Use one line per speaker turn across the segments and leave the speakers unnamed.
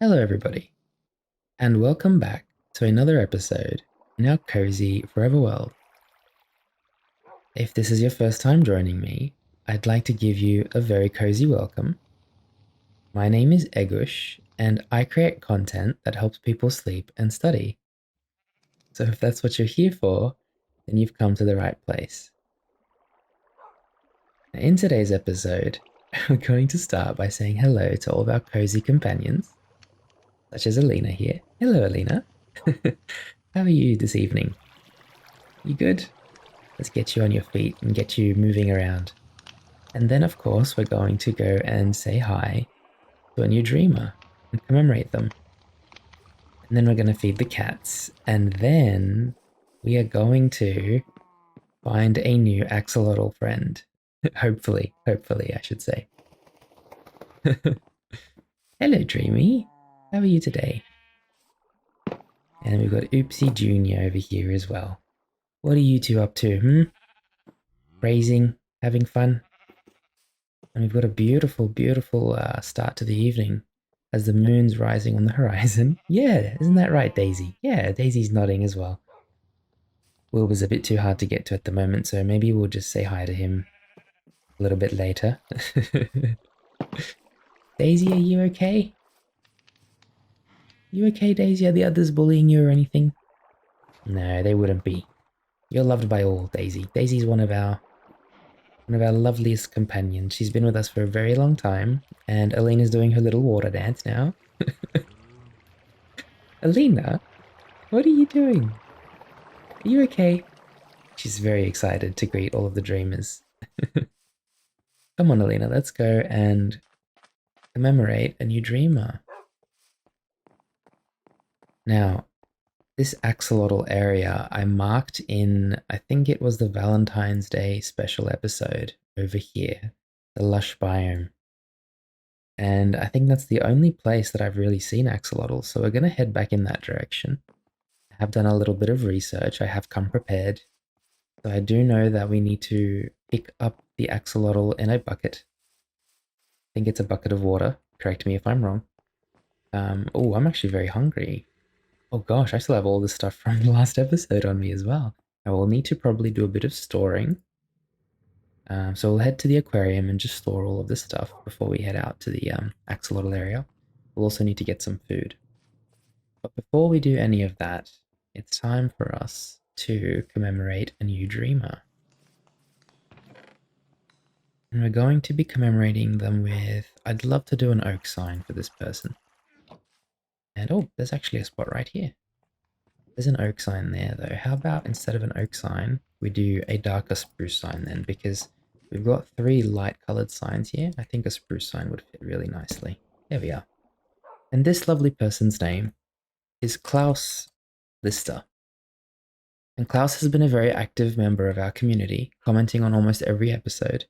Hello, everybody, and welcome back to another episode in our cozy forever world. If this is your first time joining me, I'd like to give you a very cozy welcome. My name is Egush, and I create content that helps people sleep and study. So if that's what you're here for, then you've come to the right place. Now, in today's episode, we're going to start by saying hello to all of our cozy companions, such as Alina here. Hello, Alina. How are you this evening? You good? Let's get you on your feet and get you moving around. And then, of course, we're going to go and say hi to a new dreamer and commemorate them. And then we're going to feed the cats. And then we are going to find a new axolotl friend. hopefully, I should say. Hello, Dreamy. How are you today? And we've got Oopsie Jr. over here as well. What are you two up to, Raising? Having fun? And we've got a beautiful, beautiful start to the evening as the moon's rising on the horizon. Yeah, isn't that right, Daisy? Yeah, Daisy's nodding as well. Will was a bit too hard to get to at the moment, so maybe we'll just say hi to him a little bit later. Daisy, are you okay? You okay, Daisy? Are the others bullying you or anything? No, they wouldn't be. You're loved by all, Daisy. Daisy's one of our loveliest companions. She's been with us for a very long time, and Alina's doing her little water dance now. Alina, what are you doing? Are you okay? She's very excited to greet all of the dreamers. Come on, Alina, let's go and commemorate a new dreamer. Now, this axolotl area I marked in, I think it was the Valentine's Day special episode over here, the lush biome. And I think that's the only place that I've really seen axolotls, so we're going to head back in that direction. I have done a little bit of research, I have come prepared. So I do know that we need to pick up the axolotl in a bucket. I think it's a bucket of water. Correct me if I'm wrong. Oh, I'm actually very hungry. Oh gosh, I still have all this stuff from the last episode on me as well. I will need to probably do a bit of storing. So we'll head to the aquarium and just store all of this stuff before we head out to the axolotl area. We'll also need to get some food. But before we do any of that, it's time for us to commemorate a new dreamer. And we're going to be commemorating them with, I'd love to do an oak sign for this person. And oh, there's actually a spot right here. There's an oak sign there though. How about instead of an oak sign, we do a darker spruce sign then, because we've got 3 light colored signs here. I think a spruce sign would fit really nicely. There we are. And this lovely person's name is klausjacklister. And Klaus has been a very active member of our community, commenting on almost every episode.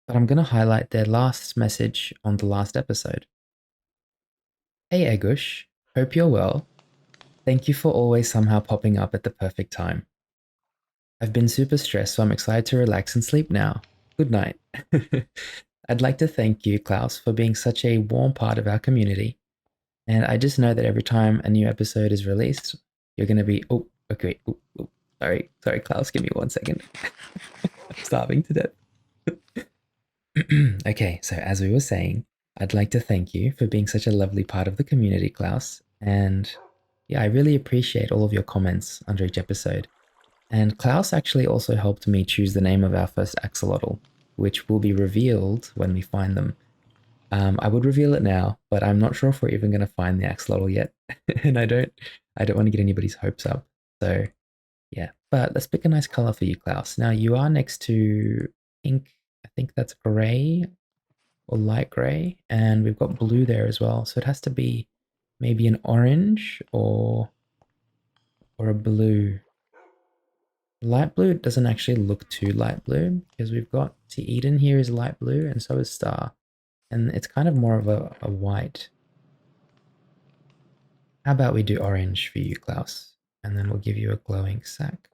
But I'm going to highlight their last message on the last episode. Hey Egush, hope you're well. Thank you for always somehow popping up at the perfect time. I've been super stressed, so I'm excited to relax and sleep now. Good night. I'd like to thank you, Klaus, for being such a warm part of our community. And I just know that every time a new episode is released, you're going to be, oh, okay, oh, sorry, Klaus, give me 1 second. I'm starving to death. Okay, so as we were saying, I'd like to thank you for being such a lovely part of the community, Klaus. And yeah, I really appreciate all of your comments under each episode. And Klaus actually also helped me choose the name of our first axolotl, which will be revealed when we find them. I would reveal it now, but I'm not sure if we're even going to find the axolotl yet. And I don't want to get anybody's hopes up. So yeah, but let's pick a nice color for you, Klaus. Now you are next to pink. I think that's gray or light gray, and we've got blue there as well. So it has to be maybe an orange or a blue. Light blue doesn't actually look too light blue because we've got, see, Eden here is light blue and so is Star. And it's kind of more of a white. How about we do orange for you, Klaus? And then we'll give you a glowing sac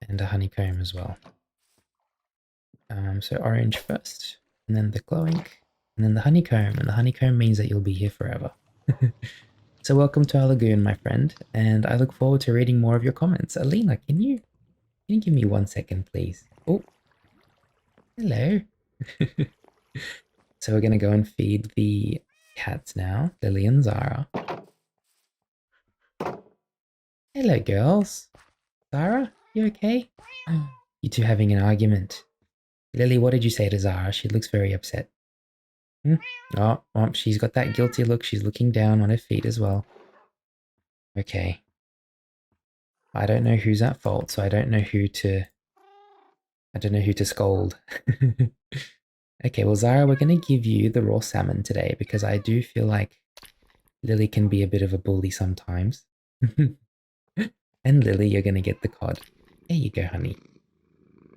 and a honeycomb as well. So orange first, and then the glowing, and then the honeycomb. And the honeycomb means that you'll be here forever. So welcome to our lagoon, my friend, and I look forward to reading more of your comments. Alina, can you give me 1 second, please? Oh, hello. So we're gonna go and feed the cats now, Lily and Zara. Hello, girls. Zara, you okay? You two having an argument. Lily, what did you say to Zara? She looks very upset. Hmm? Oh, she's got that guilty look. She's looking down on her feet as well. Okay. I don't know who's at fault, so I don't know who to scold. Okay, well, Zara, we're going to give you the raw salmon today because I do feel like Lily can be a bit of a bully sometimes. And Lily, you're going to get the cod. There you go, honey.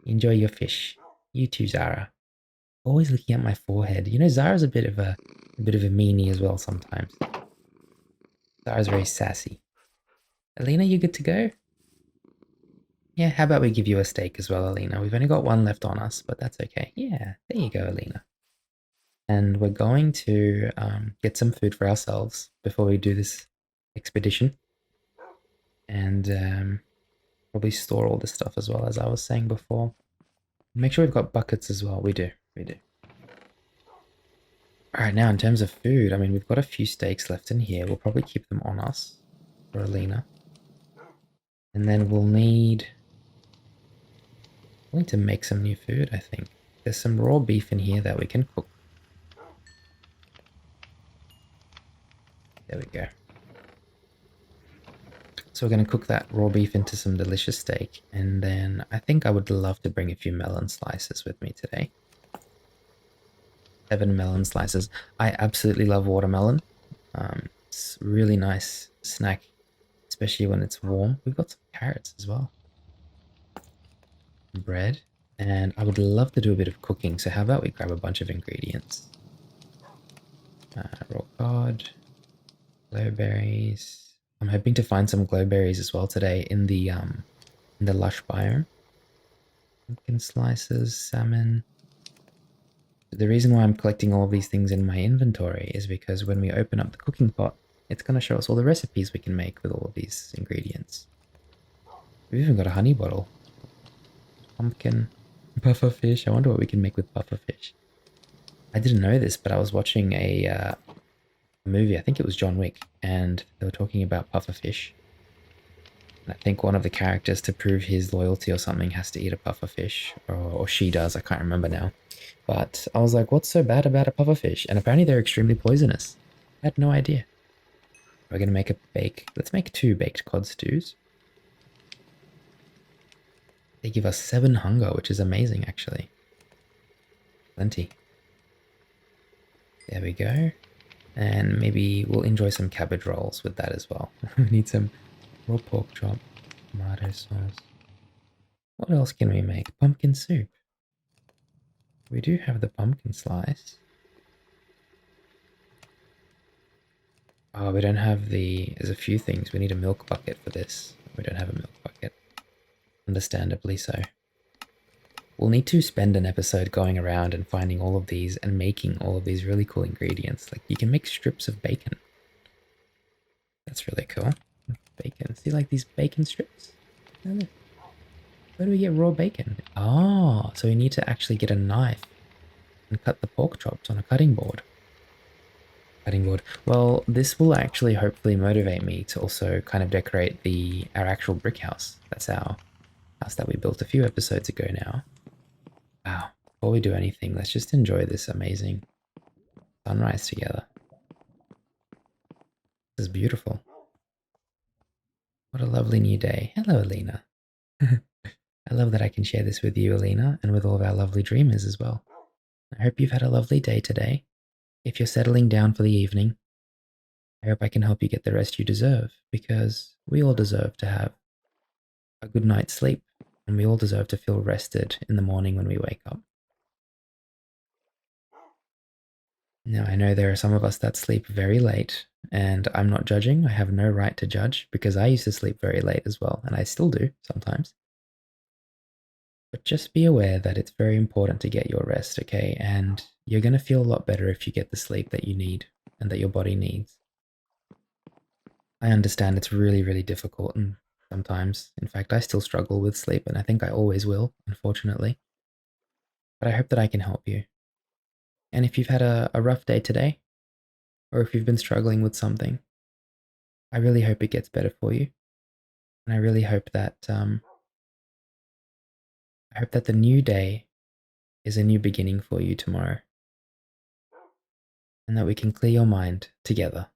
Enjoy your fish. You too, Zara. Always looking at my forehead. You know, Zara's a bit of a meanie as well sometimes. Zara's very sassy. Alina, you good to go? Yeah, how about we give you a steak as well, Alina? We've only got one left on us, but that's okay. Yeah, there you go, Alina. And we're going to get some food for ourselves before we do this expedition. And probably store all this stuff as well, as I was saying before. Make sure we've got buckets as well. We do. Alright, now in terms of food, I mean, we've got a few steaks left in here. We'll probably keep them on us for Alina. And then we'll need to make some new food, I think. There's some raw beef in here that we can cook. There we go. So we're going to cook that raw beef into some delicious steak. And then I think I would love to bring a few melon slices with me today. 7 melon slices. I absolutely love watermelon. It's a really nice snack, especially when it's warm. We've got some carrots as well. Bread. And I would love to do a bit of cooking. So how about we grab a bunch of ingredients? Raw cod, glowberries. I'm hoping to find some glowberries as well today in the lush biome. Pumpkin slices, salmon. The reason why I'm collecting all of these things in my inventory is because when we open up the cooking pot, it's going to show us all the recipes we can make with all of these ingredients. We've even got a honey bottle. Pumpkin, puffer fish. I wonder what we can make with puffer fish. I didn't know this, but I was watching a movie, I think it was John Wick, and they were talking about puffer fish. And I think one of the characters, to prove his loyalty or something, has to eat a puffer fish, or she does, I can't remember now. But I was like, what's so bad about a puffer fish? And apparently they're extremely poisonous. I had no idea. We're going to make let's make 2 baked cod stews. They give us 7 hunger, which is amazing, actually. Plenty. There we go. And maybe we'll enjoy some cabbage rolls with that as well. We need some raw pork chop, tomato sauce. What else can we make? Pumpkin soup. We do have the pumpkin slice. Oh, we don't have there's a few things. We need a milk bucket for this. We don't have a milk bucket. Understandably so. We'll need to spend an episode going around and finding all of these and making all of these really cool ingredients. Like, you can make strips of bacon. That's really cool. Bacon. See, like these bacon strips? Where do we get raw bacon? Oh, so we need to actually get a knife and cut the pork chops on a cutting board. Well, this will actually hopefully motivate me to also kind of decorate our actual brick house. That's our house that we built a few episodes ago now. Wow. Before we do anything, let's just enjoy this amazing sunrise together. This is beautiful. What a lovely new day. Hello, Alina. I love that I can share this with you, Alina, and with all of our lovely dreamers as well. I hope you've had a lovely day today. If you're settling down for the evening, I hope I can help you get the rest you deserve, because we all deserve to have a good night's sleep, and we all deserve to feel rested in the morning when we wake up. Now, I know there are some of us that sleep very late, and I'm not judging. I have no right to judge, because I used to sleep very late as well, and I still do sometimes. But just be aware that it's very important to get your rest, okay? And you're going to feel a lot better if you get the sleep that you need and that your body needs. I understand it's really, really difficult and sometimes, in fact, I still struggle with sleep and I think I always will, unfortunately. But I hope that I can help you. And if you've had a rough day today, or if you've been struggling with something, I really hope it gets better for you. And I really hope that the new day is a new beginning for you tomorrow. And that we can clear your mind together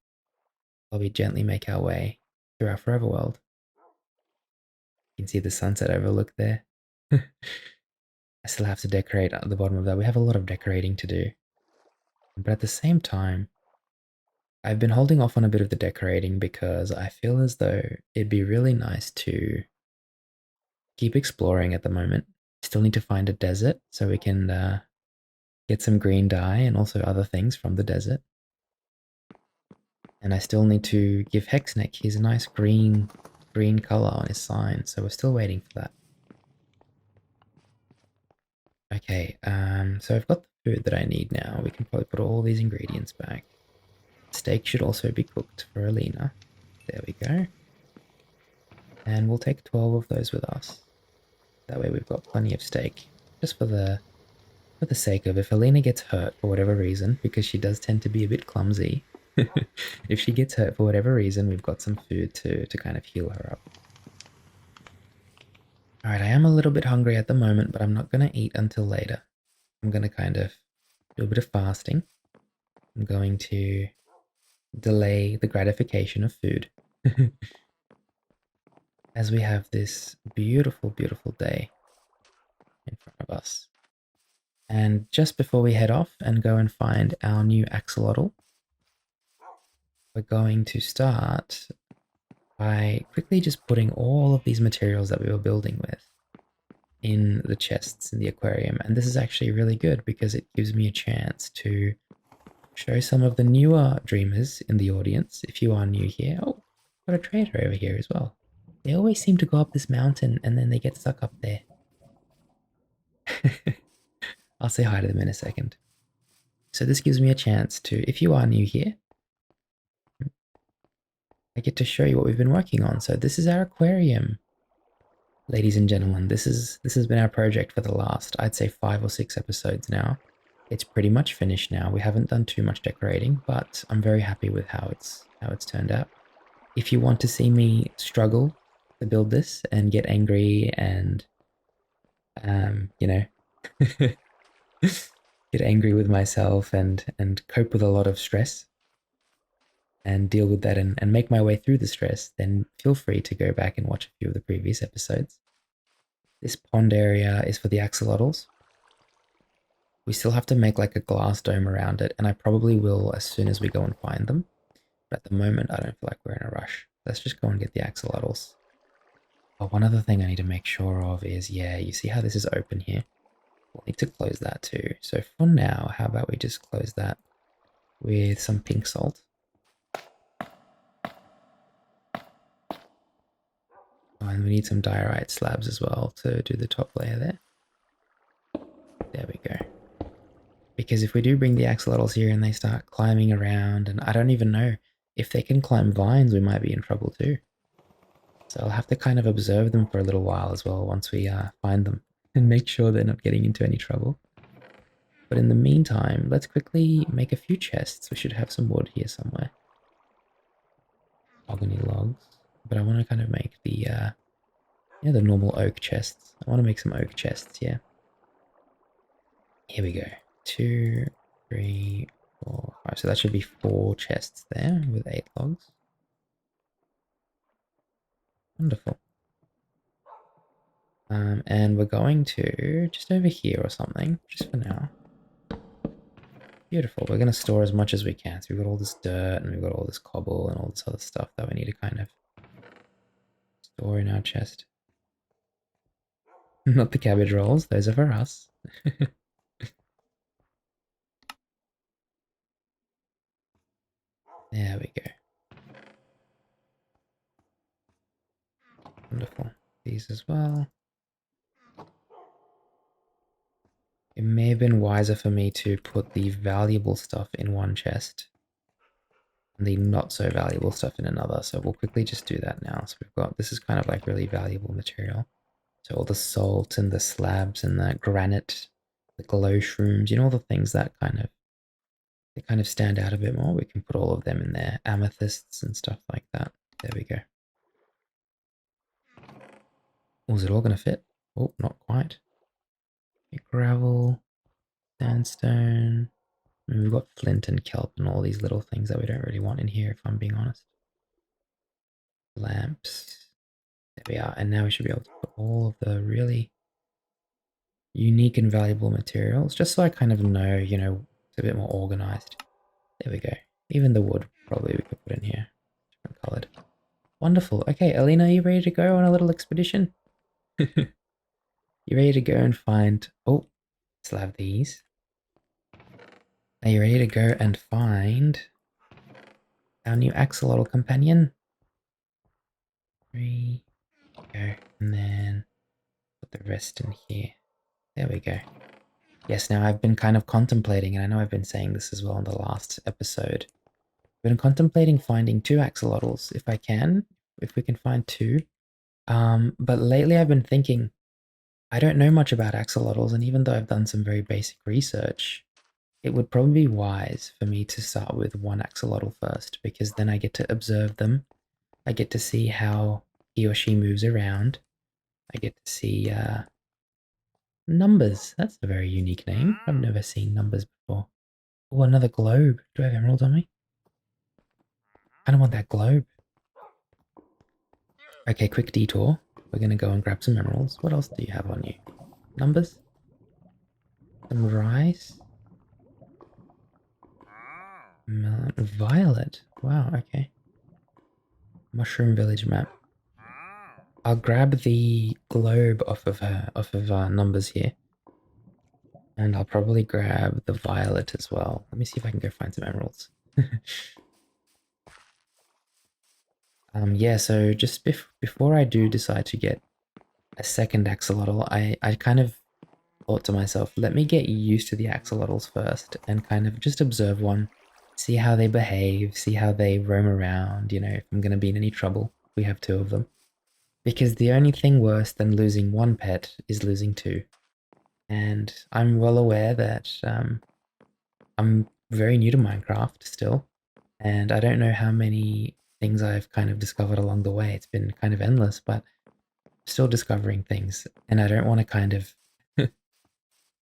while we gently make our way through our forever world. You can see the sunset overlook there. I still have to decorate at the bottom of that. We have a lot of decorating to do. But at the same time, I've been holding off on a bit of the decorating because I feel as though it'd be really nice to keep exploring at the moment. Still need to find a desert so we can get some green dye and also other things from the desert. And I still need to give Hexneck his nice green color on his sign, so we're still waiting for that. Okay, so I've got the food that I need now. We can probably put all these ingredients back. Steak should also be cooked for Alina. There we go. And we'll take 12 of those with us. That way we've got plenty of steak. Just for the sake of if Alina gets hurt for whatever reason, because she does tend to be a bit clumsy, if she gets hurt for whatever reason, we've got some food to kind of heal her up. Alright, I am a little bit hungry at the moment, but I'm not going to eat until later. I'm going to kind of do a bit of fasting. I'm going to delay the gratification of food as we have this beautiful, beautiful day in front of us. And just before we head off and go and find our new axolotl, we're going to start by quickly just putting all of these materials that we were building with in the chests in the aquarium. And this is actually really good because it gives me a chance to show some of the newer dreamers in the audience. If you are new here, oh, got a trader over here as well. They always seem to go up this mountain and then they get stuck up there. I'll say hi to them in a second. So this gives me a chance to, if you are new here, I get to show you what we've been working on. So this is our aquarium, ladies and gentlemen. This has been our project for the last, I'd say 5 or 6 episodes now. It's pretty much finished now. We haven't done too much decorating, but I'm very happy with how it's turned out. If you want to see me struggle to build this and get angry and you know, get angry with myself and cope with a lot of stress and deal with that and make my way through the stress, then feel free to go back and watch a few of the previous episodes. This pond area is for the axolotls. We still have to make like a glass dome around it, and I probably will as soon as we go and find them. But at the moment, I don't feel like we're in a rush. Let's just go and get the axolotls. Oh, one other thing I need to make sure of is, yeah, you see how this is open here? We'll need to close that too. So for now, how about we just close that with some pink salt. Oh, and we need some diorite slabs as well to do the top layer there. There we go. Because if we do bring the axolotls here and they start climbing around, and I don't even know if they can climb vines, we might be in trouble too. So I'll have to kind of observe them for a little while as well once we find them and make sure they're not getting into any trouble. But in the meantime, let's quickly make a few chests. We should have some wood here somewhere. Mahogany logs. But I want to kind of make the the normal oak chests. I want to make some oak chests here. Here we go. 2, 3, 4, 5. So that should be 4 chests there with 8 logs. Wonderful. And we're going to just over here or something, just for now. Beautiful. We're going to store as much as we can. So we've got all this dirt and we've got all this cobble and all this other stuff that we need to kind of store in our chest. Not the cabbage rolls, those are for us. There we go. Wonderful. These as well. It may have been wiser for me to put the valuable stuff in one chest and the not so valuable stuff in another. So we'll quickly just do that now. So we've got, this is kind of like really valuable material. So all the salt and the slabs and the granite, the glow shrooms, you know, all the things that they kind of stand out a bit more. We can put all of them in there, amethysts and stuff like that. There we go. Oh, is it all going to fit? Oh, not quite. Gravel, sandstone. I mean, we've got flint and kelp and all these little things that we don't really want in here, if I'm being honest. Lamps. There we are. And now we should be able to put all of the really unique and valuable materials, just so I kind of know, you know, it's a bit more organized. There we go. Even the wood, probably we could put in here. Different colored. Wonderful. Okay, Alina, are you ready to go on a little expedition? You ready to go and find... Oh, still have these. Are you ready to go and find our new axolotl companion? 3, go, and then put the rest in here. There we go. Yes, now I've been kind of contemplating, and I know I've been saying this as well in the last episode. I've been contemplating finding 2 axolotls if I can, if we can find 2. But lately I've been thinking, I don't know much about axolotls, and even though I've done some very basic research, it would probably be wise for me to start with 1 axolotl first, because then I get to observe them. I get to see how he or she moves around. I get to see Numbers. That's a very unique name. I've never seen Numbers before. Oh, another globe. Do I have emeralds on me? I don't want that globe. Okay, quick detour. We're going to go and grab some emeralds. What else do you have on you? Numbers? Some rice? Melon. Violet. Wow, okay. Mushroom village map. I'll grab the globe off of Numbers here. And I'll probably grab the violet as well. Let me see if I can go find some emeralds. Yeah, so just before I do decide to get a second axolotl, I kind of thought to myself, let me get used to the axolotls first and kind of just observe one, see how they behave, see how they roam around, you know, if I'm going to be in any trouble. We have 2 of them. Because the only thing worse than losing 1 pet is losing 2. And I'm well aware that I'm very new to Minecraft still, and I don't know how many things I've kind of discovered along the way. It's been kind of endless, but still discovering things, and I don't want to kind of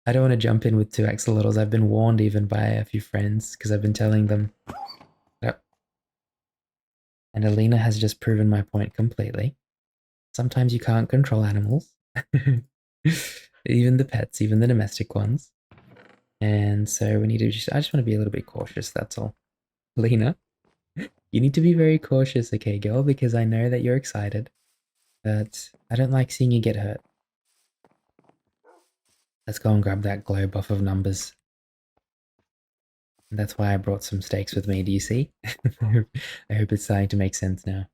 I don't want to jump in with 2 axolotls. I've been warned even by a few friends because I've been telling them. Yep. And Alina has just proven my point completely. Sometimes you can't control animals. Even the pets, even the domestic ones. And so we need to I just want to be a little bit cautious, that's all. Alina, you need to be very cautious, okay, girl, because I know that you're excited. But I don't like seeing you get hurt. Let's go and grab that globe off of Numbers. And that's why I brought some steaks with me, do you see? I hope it's starting to make sense now.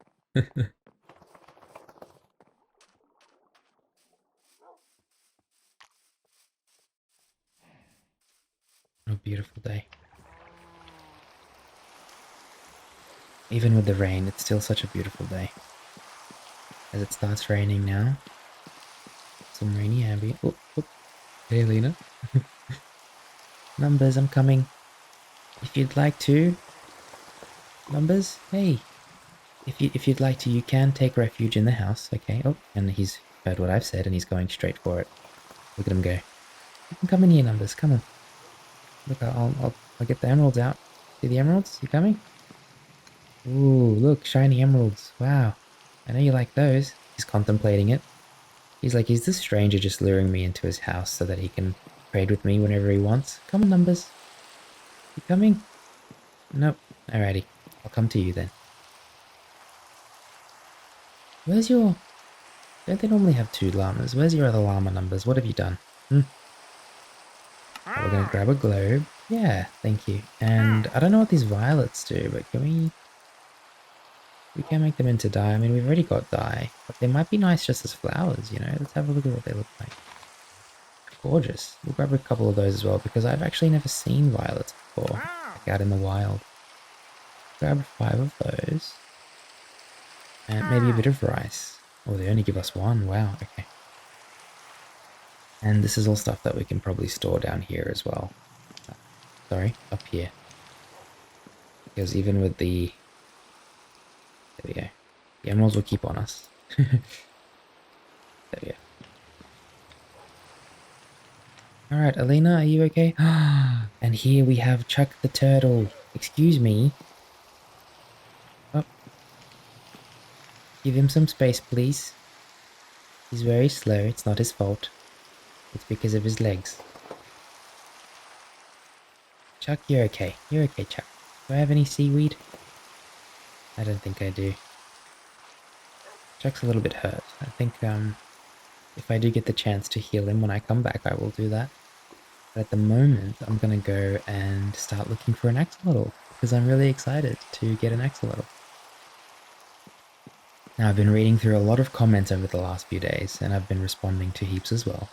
What a beautiful day. Even with the rain, it's still such a beautiful day. As it starts raining now. Some rainy ambient. Oh, oh. Hey, Lena. Numbers, I'm coming. If you'd like to. Numbers, hey. If you'd like to, you can take refuge in the house, okay? Oh, and he's heard what I've said and he's going straight for it. Look at him go. You can come in here, Numbers, come on. Look, I'll get the emeralds out. See the emeralds? You coming? Ooh, look, shiny emeralds. Wow. I know you like those. He's contemplating it. He's like, is this stranger just luring me into his house so that he can trade with me whenever he wants? Come on, Numbers. You coming? Nope. Alrighty. I'll come to you then. Where's your... Don't they normally have 2 llamas? Where's your other llama, Numbers? What have you done? Oh, we're gonna grab a globe. Yeah, thank you. And I don't know what these violets do, but can we... We can make them into dye. I mean, we've already got dye, but they might be nice just as flowers, you know? Let's have a look at what they look like. Gorgeous. We'll grab a couple of those as well, because I've actually never seen violets before, like out in the wild. grab 5 of those. And maybe a bit of rice. Oh, they only give us 1. Wow, okay. And this is all stuff that we can probably store down here as well. Sorry, up here. Because even with the... There we go. The emeralds will keep on us. There we go. Alright, Alina, are you okay? And here we have Chuck the Turtle. Excuse me. Oh. Give him some space, please. He's very slow. It's not his fault. It's because of his legs. Chuck, you're okay. You're okay, Chuck. Do I have any seaweed? I don't think I do. Chuck's a little bit hurt. I think if I do get the chance to heal him when I come back, I will do that. But at the moment, I'm going to go and start looking for an axolotl because I'm really excited to get an axolotl. Now, I've been reading through a lot of comments over the last few days, and I've been responding to heaps as well.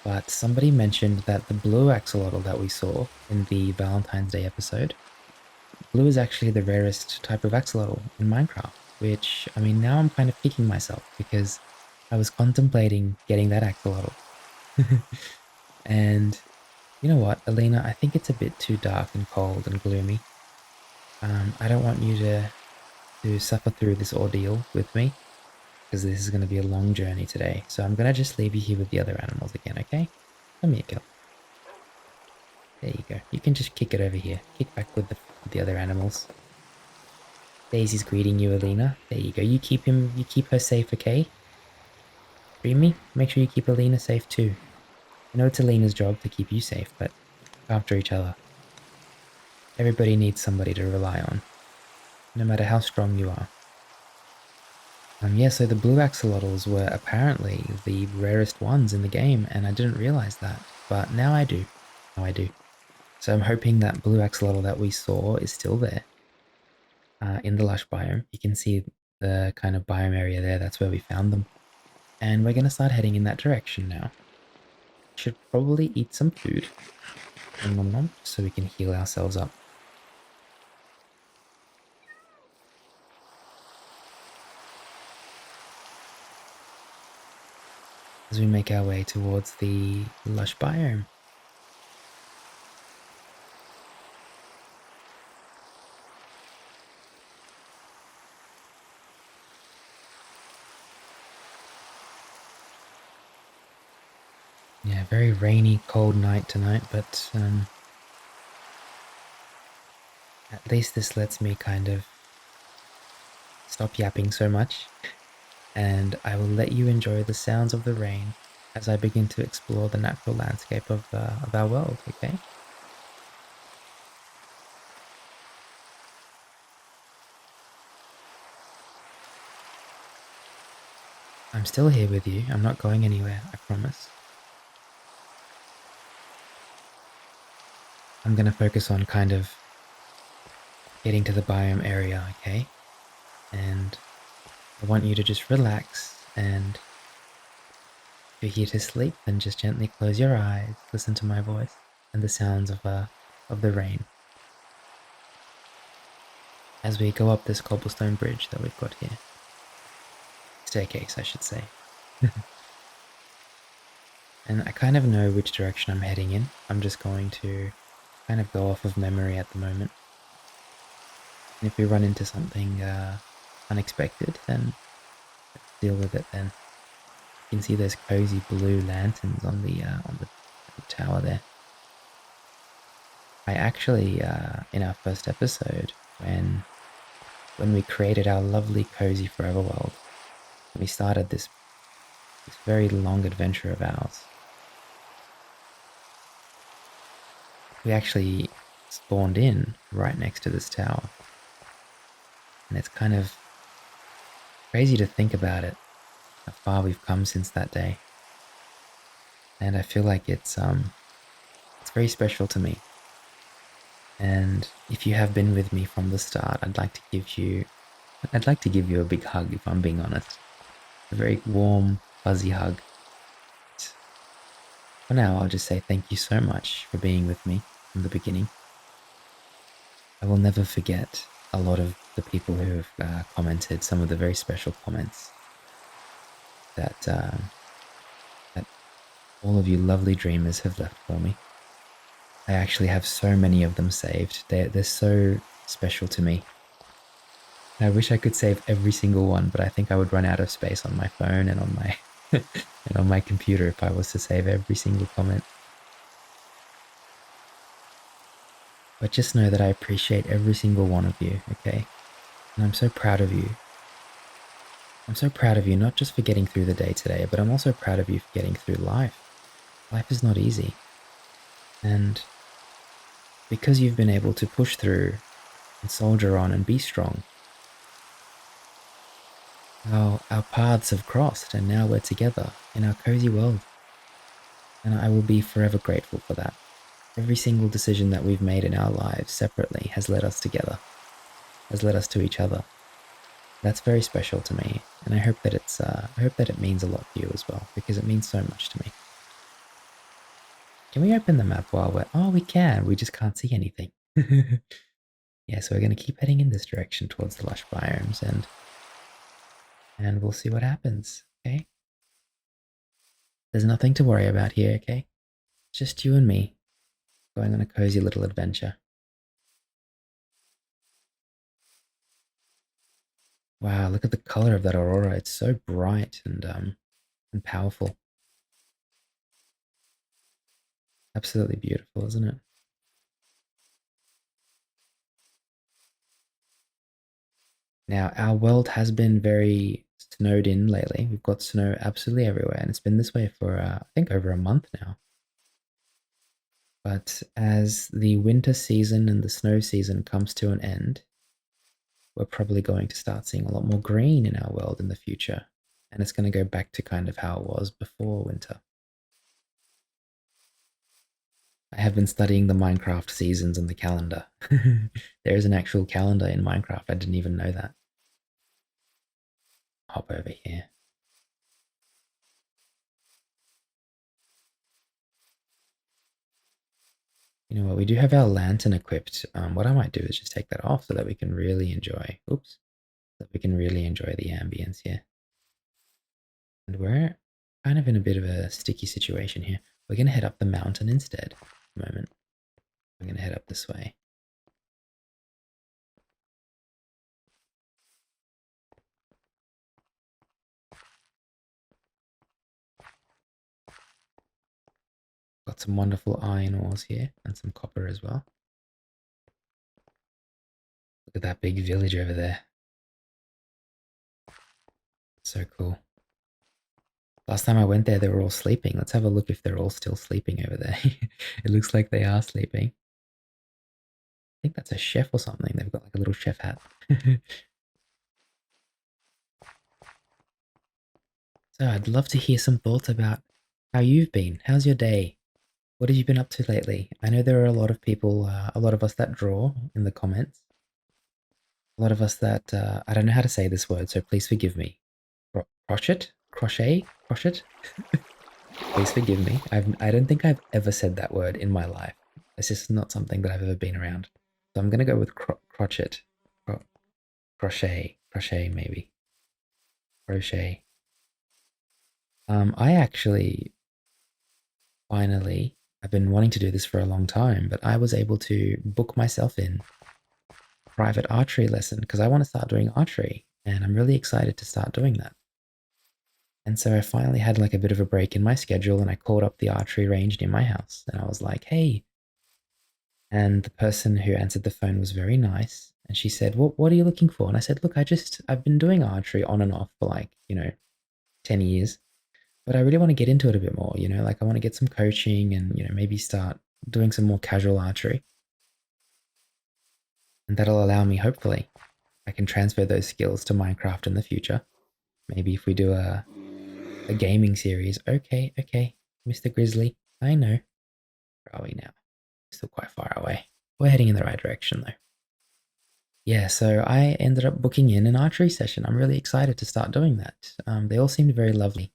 But somebody mentioned that the blue axolotl that we saw in the Valentine's Day episode, blue is actually the rarest type of axolotl in Minecraft, which, I mean, now I'm kind of kicking myself because I was contemplating getting that axolotl. And you know what, Alina, I think it's a bit too dark and cold and gloomy. I don't want you to suffer through this ordeal with me, because this is going to be a long journey today. So I'm going to just leave you here with the other animals again, okay? Come here, girl. There you go. You can just kick it over here. Kick back with the other animals. Daisy's greeting you, Alina. There you go. You keep her safe, okay? Dreamy, make sure you keep Alina safe too. I know it's Alina's job to keep you safe, but after each other. Everybody needs somebody to rely on, no matter how strong you are. Yeah, so the blue axolotls were apparently the rarest ones in the game, and I didn't realize that, but now I do. Now I do. So I'm hoping that blue axolotl that we saw is still there in the lush biome. You can see the kind of biome area there, that's where we found them. And we're going to start heading in that direction now. Should probably eat some food, so we can heal ourselves up. As we make our way towards the lush biome. Yeah, very rainy, cold night tonight, but at least this lets me kind of stop yapping so much, and I will let you enjoy the sounds of the rain as I begin to explore the natural landscape of our world, okay? I'm still here with you. I'm not going anywhere, I promise. I'm going to focus on kind of getting to the biome area, okay? And I want you to just relax, and if you're here to sleep, then just gently close your eyes, listen to my voice and the sounds of the rain. As we go up this cobblestone bridge that we've got here. Staircase, I should say. And I kind of know which direction I'm heading in. I'm just going to kind of go off of memory at the moment. And if we run into something unexpected, then let's deal with it then. You can see those cozy blue lanterns on the tower there. I actually, in our first episode, when we created our lovely cozy forever world, we started this very long adventure of ours. We actually spawned in right next to this tower. And it's kind of crazy to think about it, how far we've come since that day. And I feel like it's very special to me. And if you have been with me from the start, I'd like to give you a big hug, if I'm being honest. A very warm, fuzzy hug. For now, I'll just say thank you so much for being with me from the beginning. I will never forget a lot of the people who have commented, some of the very special comments that all of you lovely dreamers have left for me. I actually have so many of them saved. They're so special to me. I wish I could save every single one, but I think I would run out of space on my phone and on my and on my computer if I was to save every single comment. But just know that I appreciate every single one of you, okay? And I'm so proud of you. I'm so proud of you, not just for getting through the day today, but I'm also proud of you for getting through life. Life is not easy. And because you've been able to push through and soldier on and be strong, our paths have crossed and now we're together in our cozy world. And I will be forever grateful for that. Every single decision that we've made in our lives separately has led us together, has led us to each other. That's very special to me, and I hope that it means a lot to you as well, because it means so much to me. Can we open the map while we're... Oh, we can. We just can't see anything. Yeah, so we're going to keep heading in this direction towards the lush biomes, and we'll see what happens, okay? There's nothing to worry about here, okay? Just you and me going on a cozy little adventure. Wow, look at the color of that aurora. It's so bright and powerful. Absolutely beautiful, isn't it? Now, our world has been very snowed in lately. We've got snow absolutely everywhere, and it's been this way for, I think, over a month now. But as the winter season and the snow season comes to an end, we're probably going to start seeing a lot more green in our world in the future. And it's going to go back to kind of how it was before winter. I have been studying the Minecraft seasons and the calendar. There is an actual calendar in Minecraft. I didn't even know that. Hop over here. You know what? We do have our lantern equipped. What I might do is just take that off so that we can really enjoy. Oops. So that we can really enjoy the ambience here. And we're kind of in a bit of a sticky situation here. We're going to head up the mountain instead. Moment. I'm going to head up this way. Got some wonderful iron ores here and some copper as well. Look at that big village over there. So cool. Last time I went there, they were all sleeping. Let's have a look if they're all still sleeping over there. It looks like they are sleeping. I think that's a chef or something. They've got like a little chef hat. So I'd love to hear some thoughts about how you've been. How's your day? What have you been up to lately? I know there are a lot of people, a lot of us that draw in the comments. A lot of us that, I don't know how to say this word, so please forgive me. Crochet? Crochet? Crochet? Please forgive me. I don't think I've ever said that word in my life. It's just not something that I've ever been around. So I'm going to go with crochet. Crochet. Crochet, maybe. Crochet. I actually, finally, I've been wanting to do this for a long time, but I was able to book myself in a private archery lesson because I want to start doing archery, and I'm really excited to start doing that. And so I finally had like a bit of a break in my schedule, and I called up the archery range near my house, and I was like, hey. And the person who answered the phone was very nice, and she said, what are you looking for? And I said, look, I've been doing archery on and off for like, 10 years. But I really want to get into it a bit more, like I want to get some coaching and, maybe start doing some more casual archery. And that'll allow me, hopefully, I can transfer those skills to Minecraft in the future. Maybe if we do a gaming series. Okay, Mr. Grizzly, I know. Where are we now? Still quite far away. We're heading in the right direction though. Yeah, so I ended up booking in an archery session. I'm really excited to start doing that. They all seemed very lovely,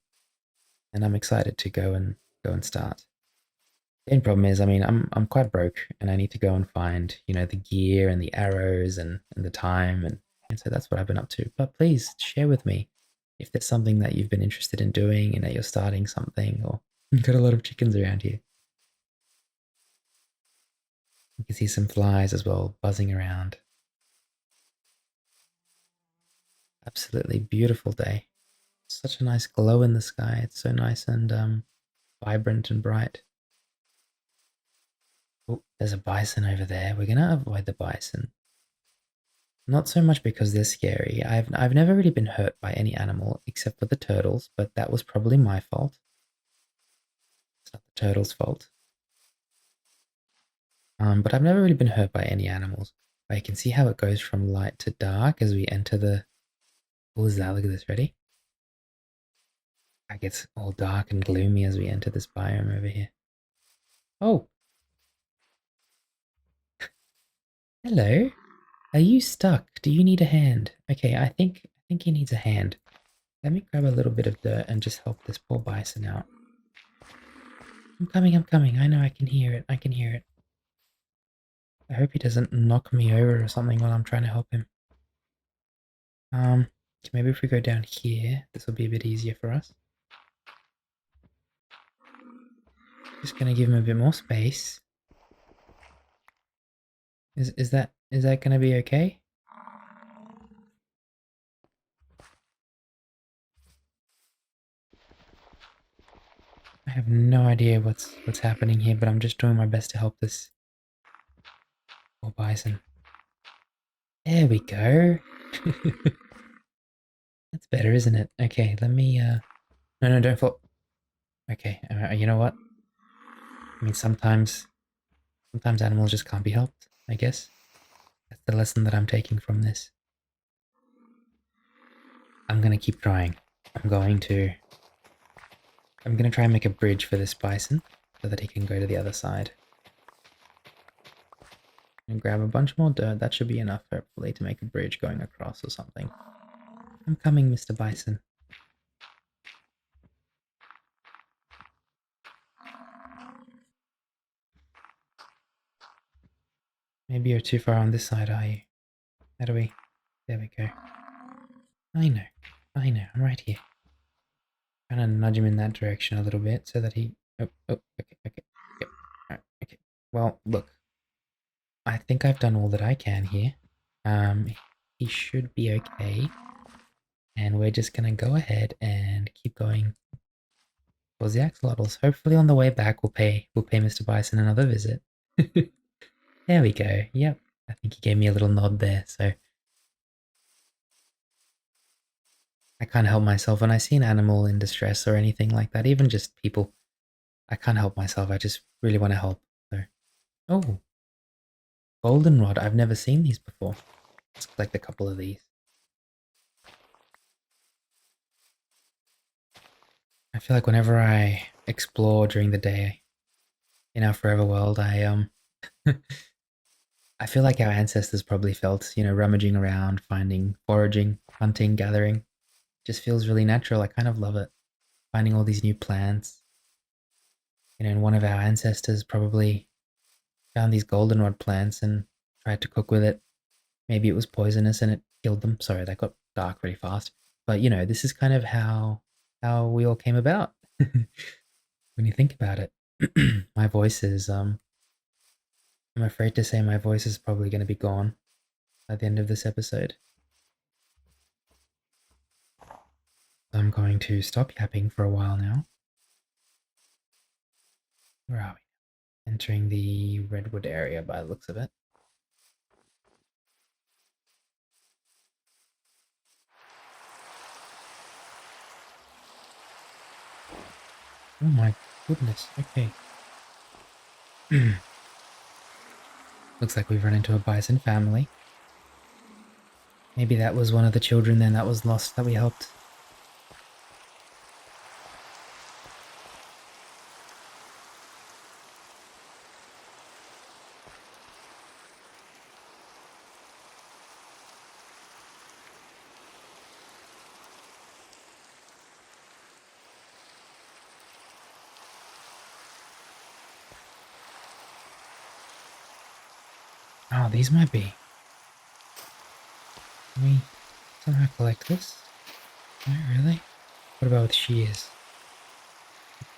and I'm excited to go and start. The main problem is, I mean, I'm quite broke and I need to go and find, the gear and the arrows and the time and so that's what I've been up to. But please share with me if there's something that you've been interested in doing and that you're starting something or you've got a lot of chickens around here. You can see some flies as well buzzing around. Absolutely beautiful day. Such a nice glow in the sky. It's so nice and vibrant and bright. Oh, there's a bison over there. We're gonna avoid the bison. Not so much because they're scary. I've never really been hurt by any animal except for the turtles, but that was probably my fault. It's not the turtles' fault. But I've never really been hurt by any animals. But you can see how it goes from light to dark as we enter the. What was that? Look at this. Ready? It gets all dark and gloomy as we enter this biome over here. Oh, hello. Are you stuck? Do you need a hand? Okay, I think he needs a hand. Let me grab a little bit of dirt and just help this poor bison out. I'm coming, I'm coming. I know I can hear it. I can hear it. I hope he doesn't knock me over or something while I'm trying to help him. Maybe if we go down here, this will be a bit easier for us. Just gonna give him a bit more space. Is that gonna be okay? I have no idea what's happening here, but I'm just doing my best to help this poor bison. There we go. That's better, isn't it? Okay, let me no, don't fall. Okay, you know what? I mean sometimes animals just can't be helped, I guess. That's the lesson that I'm taking from this. I'm gonna keep trying. I'm gonna try and make a bridge for this bison so that he can go to the other side. And grab a bunch more dirt. That should be enough, hopefully, to make a bridge going across or something. I'm coming, Mr. Bison. Maybe you're too far on this side, are you? How do we... There we go. I know. I'm right here. Trying to nudge him in that direction a little bit so that he... Oh, okay. Alright, okay. Well, look. I think I've done all that I can here. He should be okay. And we're just gonna go ahead and keep going towards the axolotls. Hopefully on the way back we'll pay Mr. Bison another visit. There we go. Yep. I think he gave me a little nod there, so I can't help myself when I see an animal in distress or anything like that, even just people. I can't help myself. I just really want to help. So, oh, goldenrod. I've never seen these before. Let's collect a couple of these. I feel like whenever I explore during the day in our forever world, I feel like our ancestors probably felt, rummaging around, finding, foraging, hunting, gathering. Just feels really natural. I kind of love it. Finding all these new plants. And one of our ancestors probably found these goldenrod plants and tried to cook with it. Maybe it was poisonous and it killed them. Sorry, that got dark pretty fast. But this is kind of how we all came about. When you think about it. My voice is I'm afraid to say my voice is probably going to be gone by the end of this episode. I'm going to stop yapping for a while now. Where are we? Entering the redwood area by the looks of it. Oh my goodness, okay. Looks like we've run into a bison family. Maybe that was one of the children then that was lost that we helped. Oh, these might be. Can we somehow collect this? No, really? What about with shears?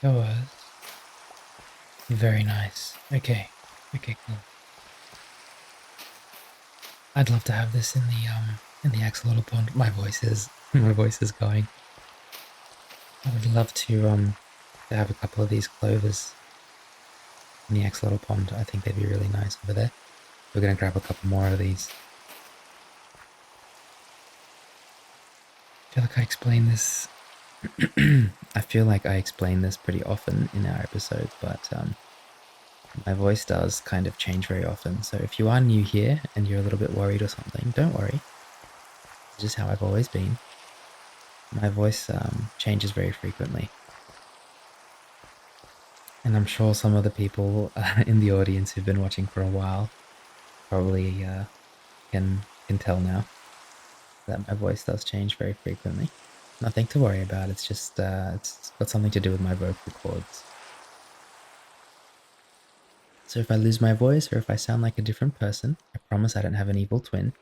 Yours. Very nice. Okay. Okay, cool. I'd love to have this in the axolotl pond. My voice is going. I would love to have a couple of these clovers in the axolotl pond. I think they'd be really nice over there. We're gonna grab a couple more of these. I feel like I explain this. I feel like I explain this pretty often in our episodes, but my voice does kind of change very often. So if you are new here and you're a little bit worried or something, don't worry. It's just how I've always been. My voice changes very frequently. And I'm sure some of the people in the audience who've been watching for a while probably can tell now that my voice does change very frequently. Nothing to worry about. It's just it's got something to do with my vocal cords. So if I lose my voice or if I sound like a different person, I promise I don't have an evil twin.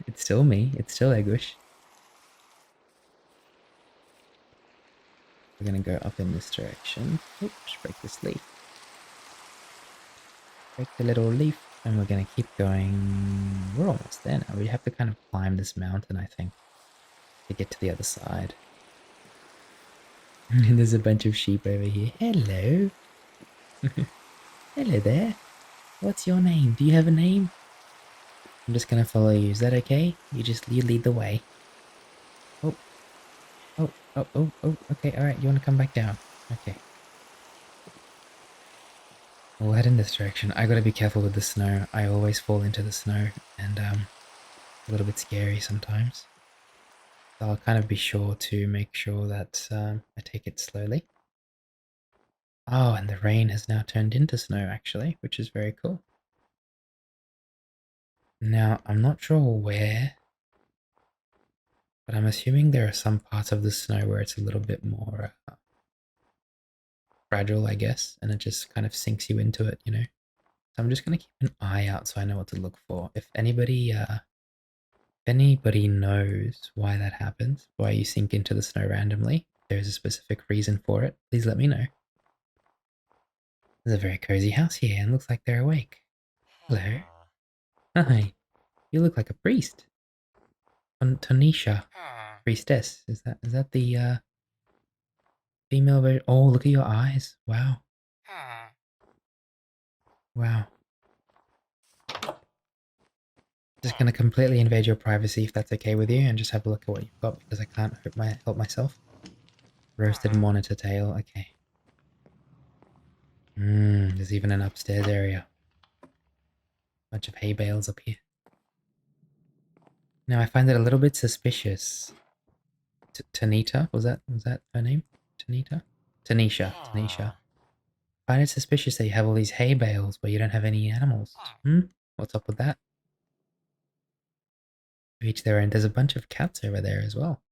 It's still me. It's still Egush. We're gonna go up in this direction. Oops, break this leaf. Break the little leaf. And we're gonna keep going. We're almost there now. We have to kind of climb this mountain, I think, to get to the other side. And there's a bunch of sheep over here. Hello. Hello there. What's your name? Do you have a name? I'm just gonna follow you. Is that okay? You lead the way. Oh, oh. Okay, alright. You wanna come back down? Okay. We'll head in this direction. I gotta be careful with the snow. I always fall into the snow, and a little bit scary sometimes. So I'll kind of be sure to make sure that I take it slowly. Oh, and the rain has now turned into snow actually, which is very cool. Now, I'm not sure where, but I'm assuming there are some parts of the snow where it's a little bit more fragile, I guess, and it just kind of sinks you into it, you know? So I'm just going to keep an eye out so I know what to look for. If anybody knows why that happens, why you sink into the snow randomly, there's a specific reason for it, please let me know. There's a very cozy house here and looks like they're awake. Hello. Hi. You look like a priest. Tonisha, priestess. Is that the female version? Oh, look at your eyes. Wow. Wow. Just gonna completely invade your privacy if that's okay with you, and just have a look at what you've got because I can't help myself. Roasted monitor tail. Okay. There's even an upstairs area. Bunch of hay bales up here. Now I find it a little bit suspicious. Tanita, was that her name? Tanita? Tonisha. I find it suspicious that you have all these hay bales but you don't have any animals. What's up with that? Each their own. There's a bunch of cats over there as well.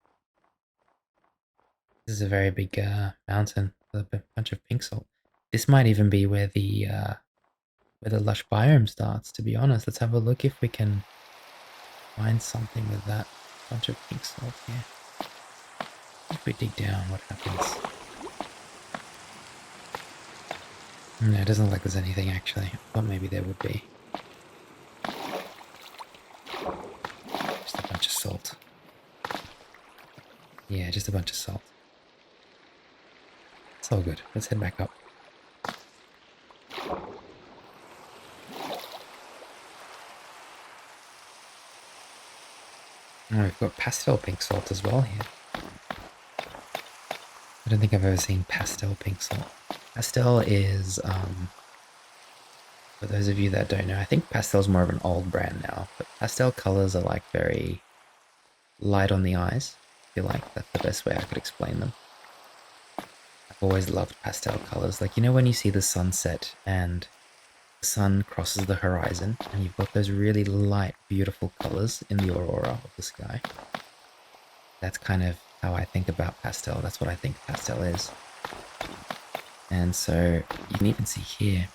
This is a very big mountain with a bunch of pink salt. This might even be where the lush biome starts, to be honest. Let's have a look if we can find something with that bunch of pink salt here. If we dig down, what happens? No, it doesn't look like there's anything actually. I thought maybe there would be. Just a bunch of salt. Yeah, just a bunch of salt. It's all good. Let's head back up. Oh, we've got pastel pink salt as well here. I don't think I've ever seen pastel pink salt. Pastel is, for those of you that don't know, I think pastel's more of an old brand now, but pastel colors are like very light on the eyes. I feel like that's the best way I could explain them. I've always loved pastel colors. Like, you know when you see the sunset and the sun crosses the horizon and you've got those really light, beautiful colors in the aurora of the sky? That's kind of how I think about pastel. That's what I think pastel is. And so you can even see here,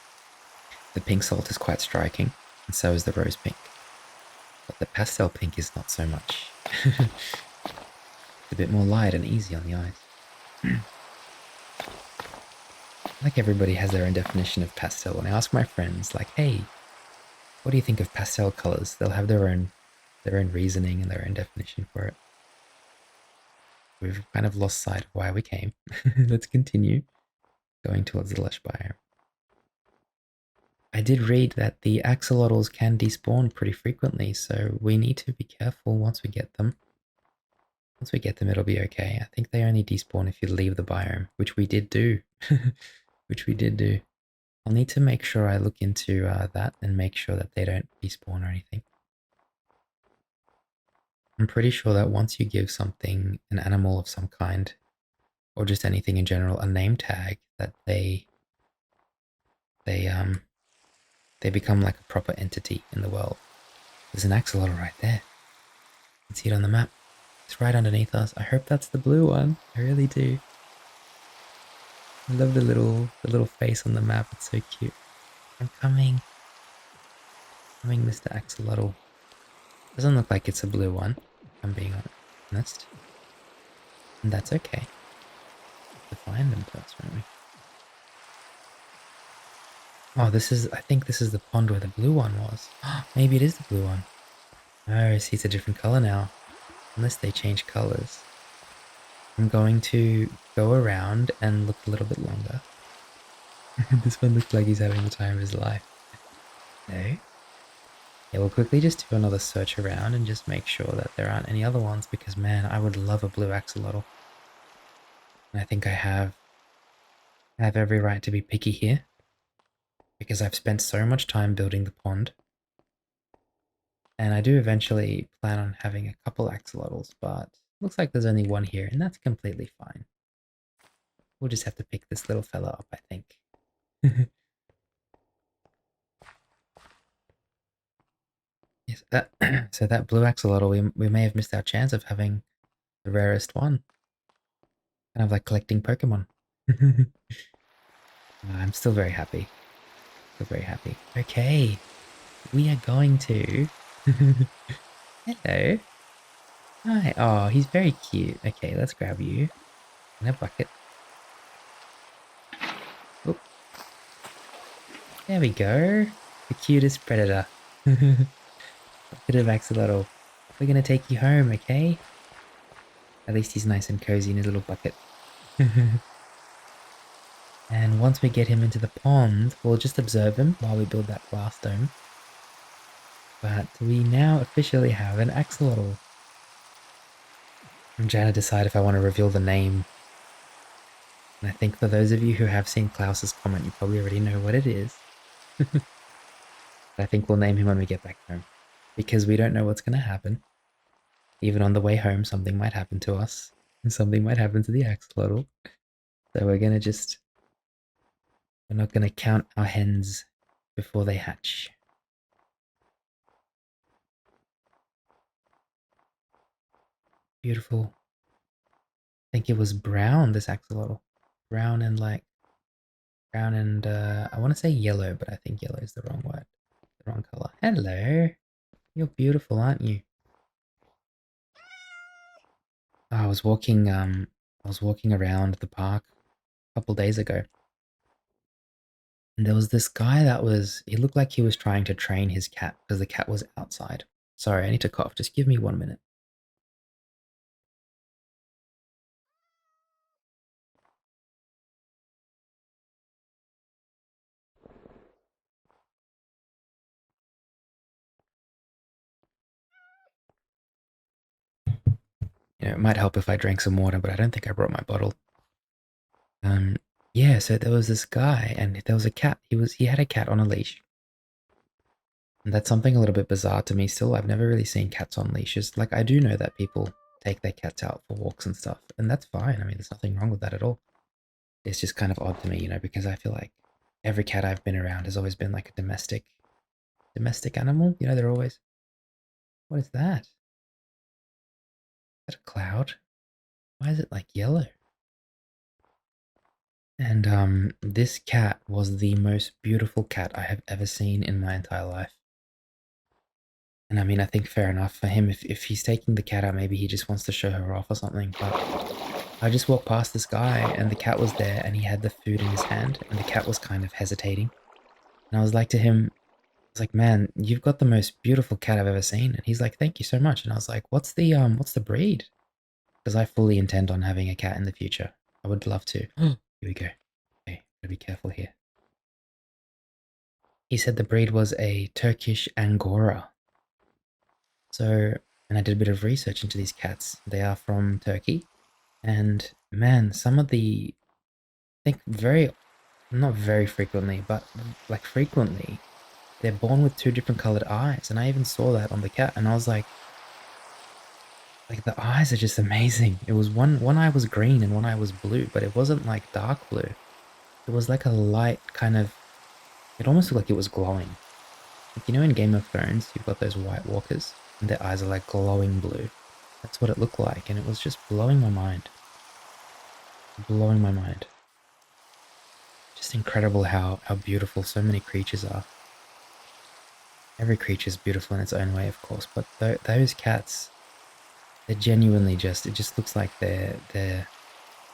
the pink salt is quite striking. And so is the rose pink. But the pastel pink is not so much. It's a bit more light and easy on the eyes. Like everybody has their own definition of pastel. When I ask my friends, like, hey, what do you think of pastel colors? They'll have their own reasoning and their own definition for it. We've kind of lost sight of why we came. Let's continue going towards the lush biome. I did read that the axolotls can despawn pretty frequently, so we need to be careful once we get them. Once we get them, it'll be okay. I think they only despawn if you leave the biome, which we did do. Which we did do. I'll need to make sure I look into that and make sure that they don't despawn or anything. I'm pretty sure that once you give something, an animal of some kind, or just anything in general, a name tag, that they become like a proper entity in the world. There's an axolotl right there. You can see it on the map. It's right underneath us. I hope that's the blue one. I really do. I love the little face on the map. It's so cute. I'm coming. Coming, Mr. Axolotl. Doesn't look like it's a blue one, if I'm being honest. And that's okay. To find them first, won't we? Oh, I think this is the pond where the blue one was. Maybe it is the blue one. Oh, see, it's a different color now. Unless they change colors. I'm going to go around and look a little bit longer. This one looks like he's having the time of his life. No? Yeah, we'll quickly just do another search around and just make sure that there aren't any other ones, because man, I would love a blue axolotl. And I think I have every right to be picky here, because I've spent so much time building the pond. And I do eventually plan on having a couple axolotls, but looks like there's only one here, and that's completely fine. We'll just have to pick this little fella up, I think. Yes, so that blue axolotl, we may have missed our chance of having the rarest one. Kind of like collecting Pokemon. I'm still very happy. Still very happy. Okay, we are going to... Hello. Hi. Oh, he's very cute. Okay, let's grab you in a bucket. Oop. There we go. The cutest predator. Bit of axolotl. We're gonna take you home, okay? At least he's nice and cozy in his little bucket. And once we get him into the pond, we'll just observe him while we build that glass dome. But we now officially have an axolotl. I'm trying to decide if I want to reveal the name. And I think for those of you who have seen Klaus's comment, you probably already know what it is. I think we'll name him when we get back home, because we don't know what's going to happen. Even on the way home, something might happen to us, and something might happen to the axolotl. So we're not going to count our hens before they hatch. Beautiful. I think it was brown, this axolotl. Brown and I want to say yellow, but I think yellow is the wrong word. The wrong color. Hello. You're beautiful, aren't you? I was walking around the park a couple days ago. And there was this guy he looked like he was trying to train his cat because the cat was outside. Sorry, I need to cough. Just give me 1 minute. It might help if I drank some water, but I don't think I brought my bottle. Yeah, so there was this guy and there was a cat. He had a cat on a leash. And that's something a little bit bizarre to me still. I've never really seen cats on leashes. Like, I do know that people take their cats out for walks and stuff, and that's fine. I mean, there's nothing wrong with that at all. It's just kind of odd to me, because I feel like every cat I've been around has always been like a domestic animal. They're always... What is that? Is that a cloud? Why is it like yellow? And this cat was the most beautiful cat I have ever seen in my entire life. And I mean, I think fair enough for him. If he's taking the cat out, maybe he just wants to show her off or something. But I just walked past this guy and the cat was there and he had the food in his hand and the cat was kind of hesitating. And I was like to him, I was like, man, you've got the most beautiful cat I've ever seen. And he's like, thank you so much. And I was like, what's the breed? Because I fully intend on having a cat in the future. I would love to. Here we go. Okay, gotta be careful here. He said the breed was a Turkish Angora. So, and I did a bit of research into these cats. They are from Turkey. And man, some of I think not very frequently, but like frequently, they're born with two different colored eyes. And I even saw that on the cat. And I was like the eyes are just amazing. It was one eye was green and one eye was blue, but it wasn't like dark blue. It was like a light kind of, it almost looked like it was glowing. Like, you know, in Game of Thrones, you've got those White Walkers and their eyes are like glowing blue. That's what it looked like. And it was just blowing my mind. Blowing my mind. Just incredible how beautiful so many creatures are. Every creature is beautiful in its own way, of course, but those cats, they're genuinely just, it just looks like I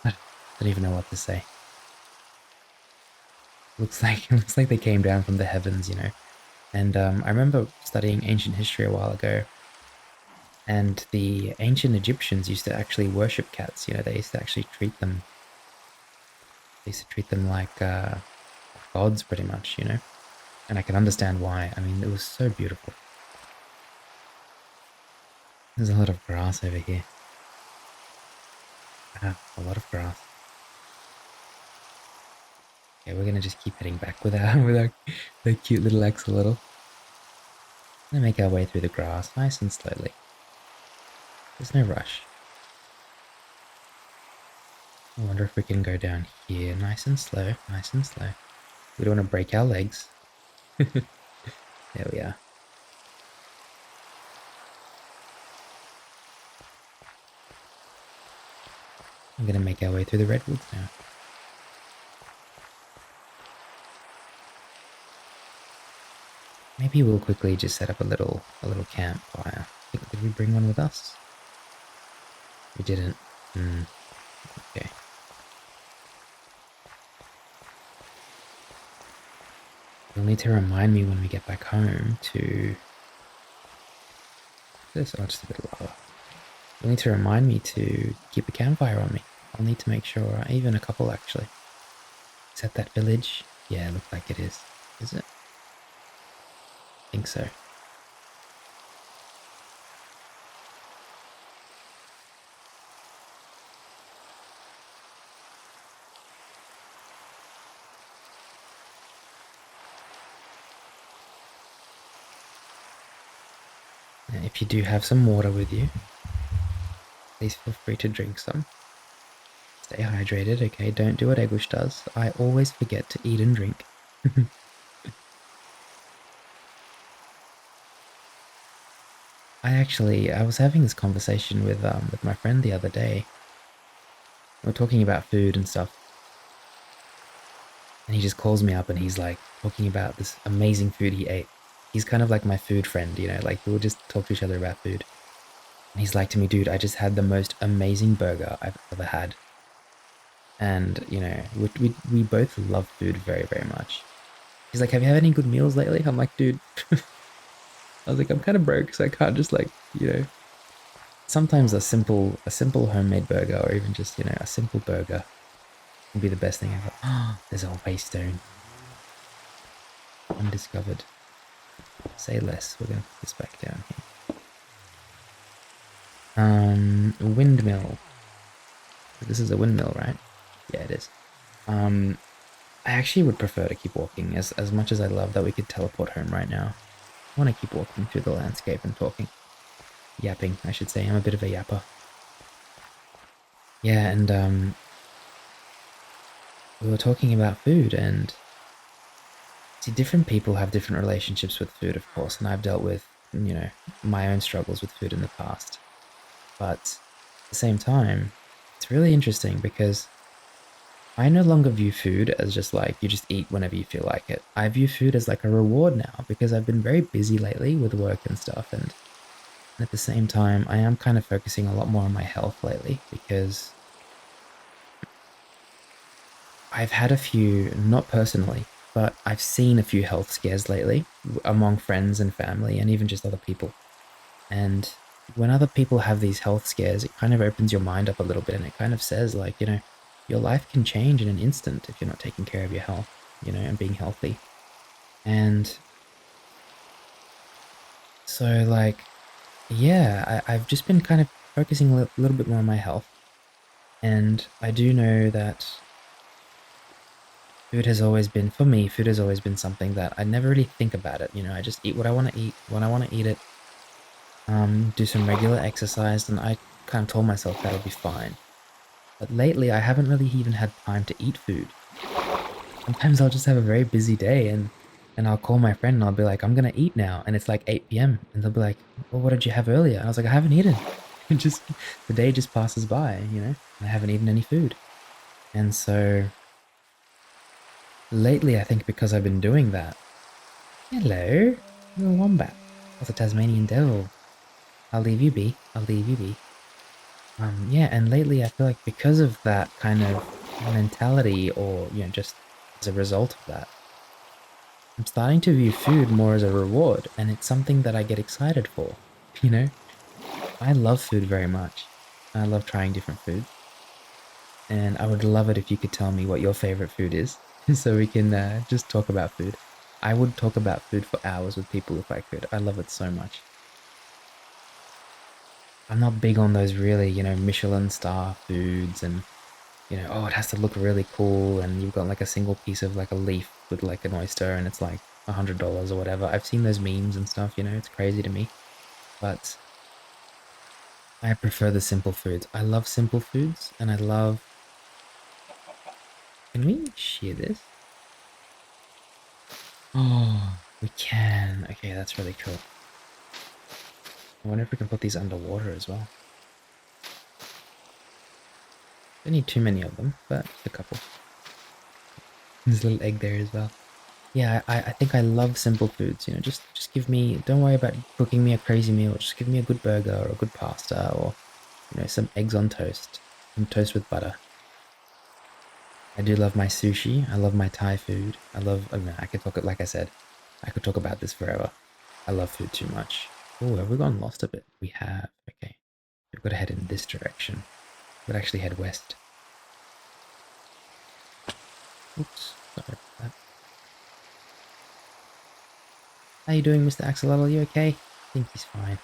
don't even know what to say. It looks like they came down from the heavens, you know. And I remember studying ancient history a while ago, and the ancient Egyptians used to actually worship cats. You know, they used to actually treat them. They used to treat them like gods, pretty much. You know, and I can understand why. I mean, it was so beautiful. There's a lot of grass over here. A lot of grass. Okay, we're gonna just keep heading back with our the cute little axolotl. Gonna make our way through the grass, nice and slowly. There's no rush. I wonder if we can go down here, nice and slow, nice and slow. We don't want to break our legs. There we are. I'm gonna make our way through the redwoods now. Maybe we'll quickly just set up a little campfire. Did we bring one with us? We didn't. Okay. You'll need to remind me when we get back home to this. Oh, just a bit of lava. You'll need to remind me to keep a campfire on me. I'll need to make sure, even a couple actually. Is that village? Yeah, it looks like it is. Is it? I think so. And if you do have some water with you, please feel free to drink some. Stay hydrated, okay? Don't do what Egush does. I always forget to eat and drink. I was having this conversation with my friend the other day. We were talking about food and stuff. And he just calls me up and he's like talking about this amazing food he ate. He's kind of like my food friend, you know, like we'll just talk to each other about food. And he's like to me, dude, I just had the most amazing burger I've ever had. And, you know, we both love food very, very much. He's like, have you had any good meals lately? I'm like, dude, I was like, I'm kind of broke, so I can't just like, you know, sometimes a simple homemade burger or even just, you know, a simple burger would be the best thing ever. Oh, there's a waystone. Undiscovered. Say less. We're gonna put this back down here. Windmill. This is a windmill, right? Yeah, it is. I actually would prefer to keep walking as much as I love that we could teleport home right now. I want to keep walking through the landscape and talking. Yapping, I should say. I'm a bit of a yapper. Yeah, and we were talking about food and see, different people have different relationships with food, of course, and I've dealt with, you know, my own struggles with food in the past. But at the same time, it's really interesting because I no longer view food as just like you just eat whenever you feel like it. I view food as like a reward now because I've been very busy lately with work and stuff. And at the same time, I am kind of focusing a lot more on my health lately because I've had a few, not personally, but I've seen a few health scares lately among friends and family and even just other people. And when other people have these health scares, it kind of opens your mind up a little bit and it kind of says, like, your life can change in an instant if you're not taking care of your health, and being healthy. And so, like, yeah, I've just been kind of focusing a little bit more on my health. And I do know that food has always been, for me, food has always been something that I never really think about it. I just eat what I want to eat when I want to eat it, do some regular exercise, and I kind of told myself that'll be fine. But lately, I haven't really even had time to eat food. Sometimes I'll just have a very busy day and I'll call my friend and I'll be like, I'm gonna eat now. And it's like 8 p.m. And they'll be like, well, what did you have earlier? And I was like, I haven't eaten. And just the day just passes by, and I haven't eaten any food. And so lately, I think because I've been doing that, hello, little wombat. That's a Tasmanian devil. I'll leave you be. I'll leave you be. Yeah, and lately I feel like because of that kind of mentality, or just as a result of that, I'm starting to view food more as a reward, and it's something that I get excited for. You know, I love food very much. I love trying different foods, and I would love it if you could tell me what your favorite food is, so we can just talk about food. I would talk about food for hours with people if I could. I love it so much. I'm not big on those really, Michelin star foods and, oh, it has to look really cool and you've got like a single piece of like a leaf with like an oyster and it's like $100 or whatever. I've seen those memes and stuff, it's crazy to me. But I prefer the simple foods. I love simple foods and I love. Can we share this? Oh, we can. Okay, that's really cool. I wonder if we can put these underwater as well. Don't need too many of them, but just a couple. There's a little egg there as well. Yeah, I think I love simple foods. Just give me. Don't worry about cooking me a crazy meal. Just give me a good burger or a good pasta or some eggs on toast, some toast with butter. I do love my sushi. I love my Thai food. I love. I mean, I could talk. Like I said, I could talk about this forever. I love food too much. Oh, have we gone lost a bit? We have. Okay, we've got to head in this direction. We'd actually head west. Oops, sorry about that. How you doing, Mr. Axolotl? Are you okay? I think he's fine.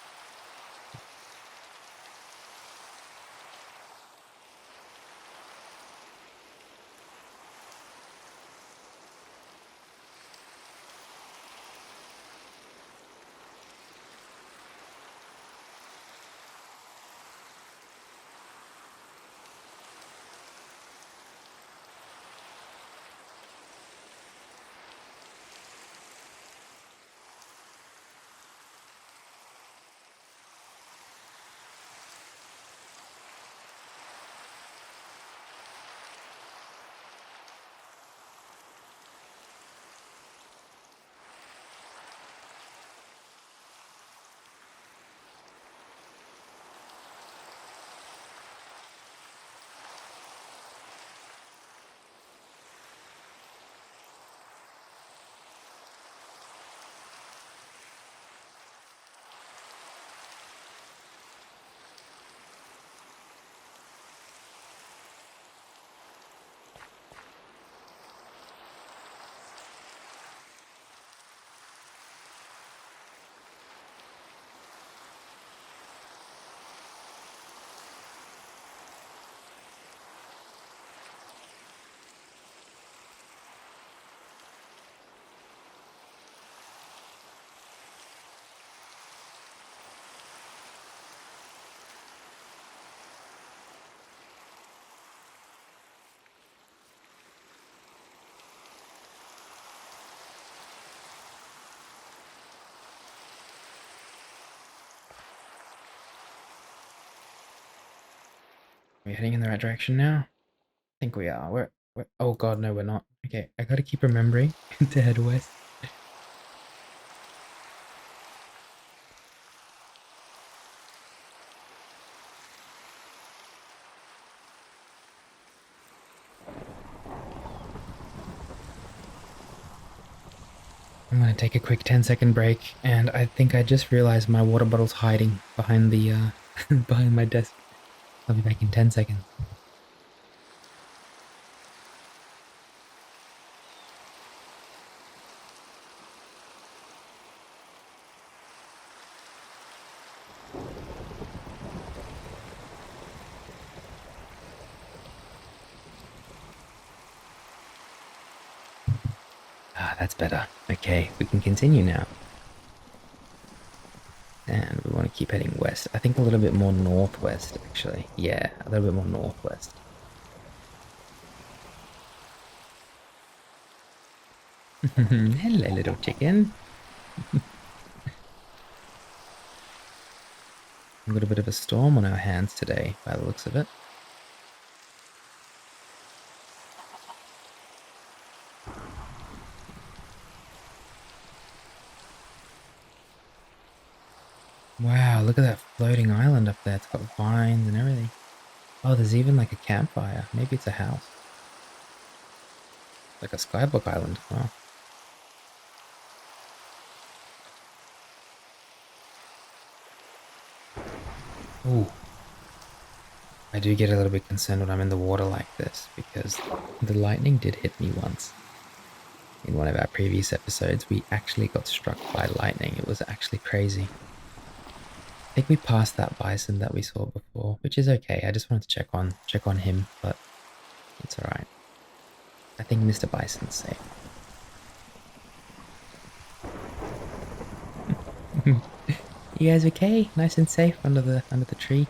Are we heading in the right direction now? I think we are. Oh god, no, we're not. Okay, I gotta keep remembering to head west. I'm gonna take a quick 10-second break, and I think I just realized my water bottle's hiding behind the behind my desk. I'll be back in 10 seconds. Ah, that's better. Okay, we can continue now. And we want to keep heading west. I think a little bit more northwest, actually. Yeah, a little bit more northwest. Hello, little chicken. We've got a bit of a storm on our hands today, by the looks of it. Wow, look at that floating island up there. It's got vines and everything. Oh, there's even like a campfire. Maybe it's a house. Like a skybook island. Wow. Ooh. I do get a little bit concerned when I'm in the water like this because the lightning did hit me once. In one of our previous episodes, we actually got struck by lightning. It was actually crazy. I think we passed that bison that we saw before, which is okay. I just wanted to check on him, but it's alright. I think Mr. Bison's safe. You guys okay? Nice and safe under the tree.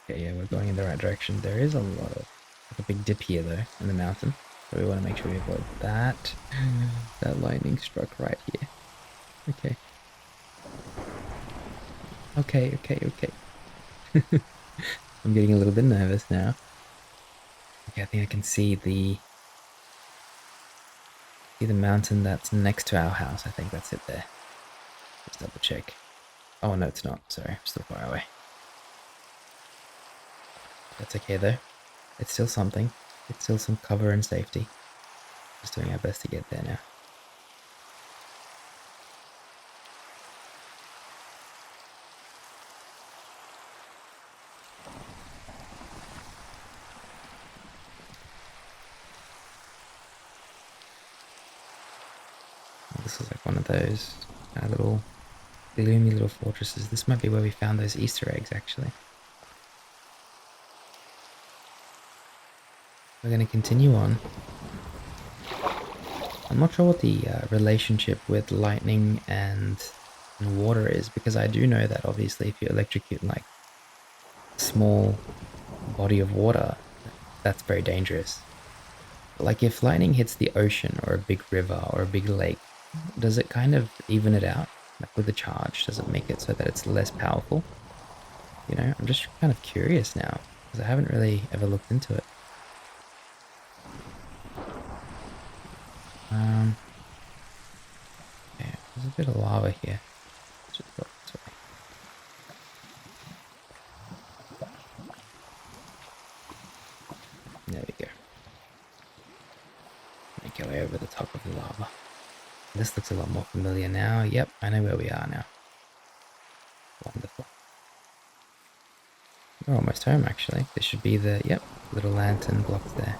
Okay, yeah, we're going in the right direction. There is a lot of like a big dip here though in the mountain, so we want to make sure we avoid that. That lightning struck right here. Okay. Okay. I'm getting a little bit nervous now. Okay, I think I can see the mountain that's next to our house. I think that's it there. Just double check. Oh no, it's not. Sorry, I'm still far away. That's okay though. It's still something. It's still some cover and safety. Just doing our best to get there now. This is like one of those little gloomy little fortresses. This might be where we found those Easter eggs, actually. We're going to continue on. I'm not sure what the relationship with lightning and water is, because I do know that obviously if you electrocute like a small body of water, that's very dangerous. But like if lightning hits the ocean or a big river or a big lake, does it kind of even it out? Like with the charge, does it make it so that it's less powerful? You know, I'm just kind of curious now, because I haven't really ever looked into it. Yeah, there's a bit of lava here. Let's just go this way. There we go. Make our way over the top of the lava. This looks a lot more familiar now. Yep, I know where we are now. Wonderful. We're almost home, actually. This should be the, yep, little lantern blocks there.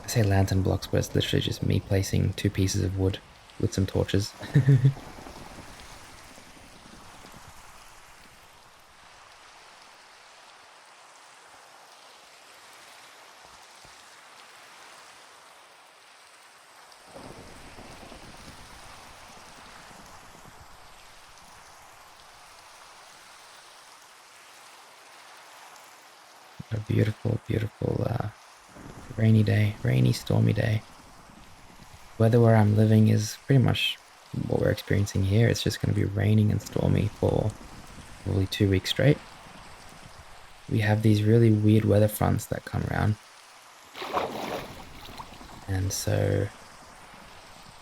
I say lantern blocks, but it's literally just me placing 2 pieces of wood with some torches. A beautiful, beautiful rainy day, rainy, stormy day. Weather where I'm living is pretty much what we're experiencing here. It's just going to be raining and stormy for probably 2 weeks straight. We have these really weird weather fronts that come around. And so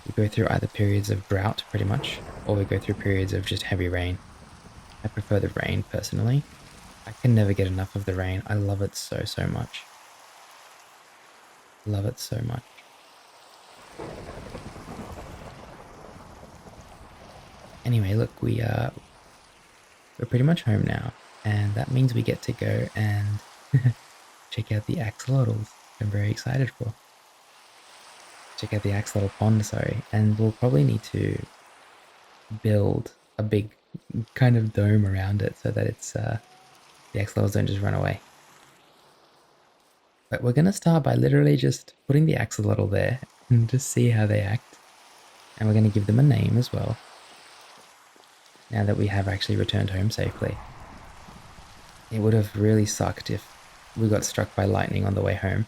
we go through either periods of drought pretty much, or we go through periods of just heavy rain. I prefer the rain personally. I can never get enough of the rain. I love it so, so much. Love it so much. Anyway, look, we're pretty much home now, and that means we get to go and check out the axolotls. I'm very excited for. Check out the axolotl pond, sorry, and we'll probably need to build a big kind of dome around it so that it's the axolotls don't just run away. But we're gonna start by literally just putting the axolotl there and just see how they act, and we're gonna give them a name as well. Now that we have actually returned home safely. It would have really sucked if we got struck by lightning on the way home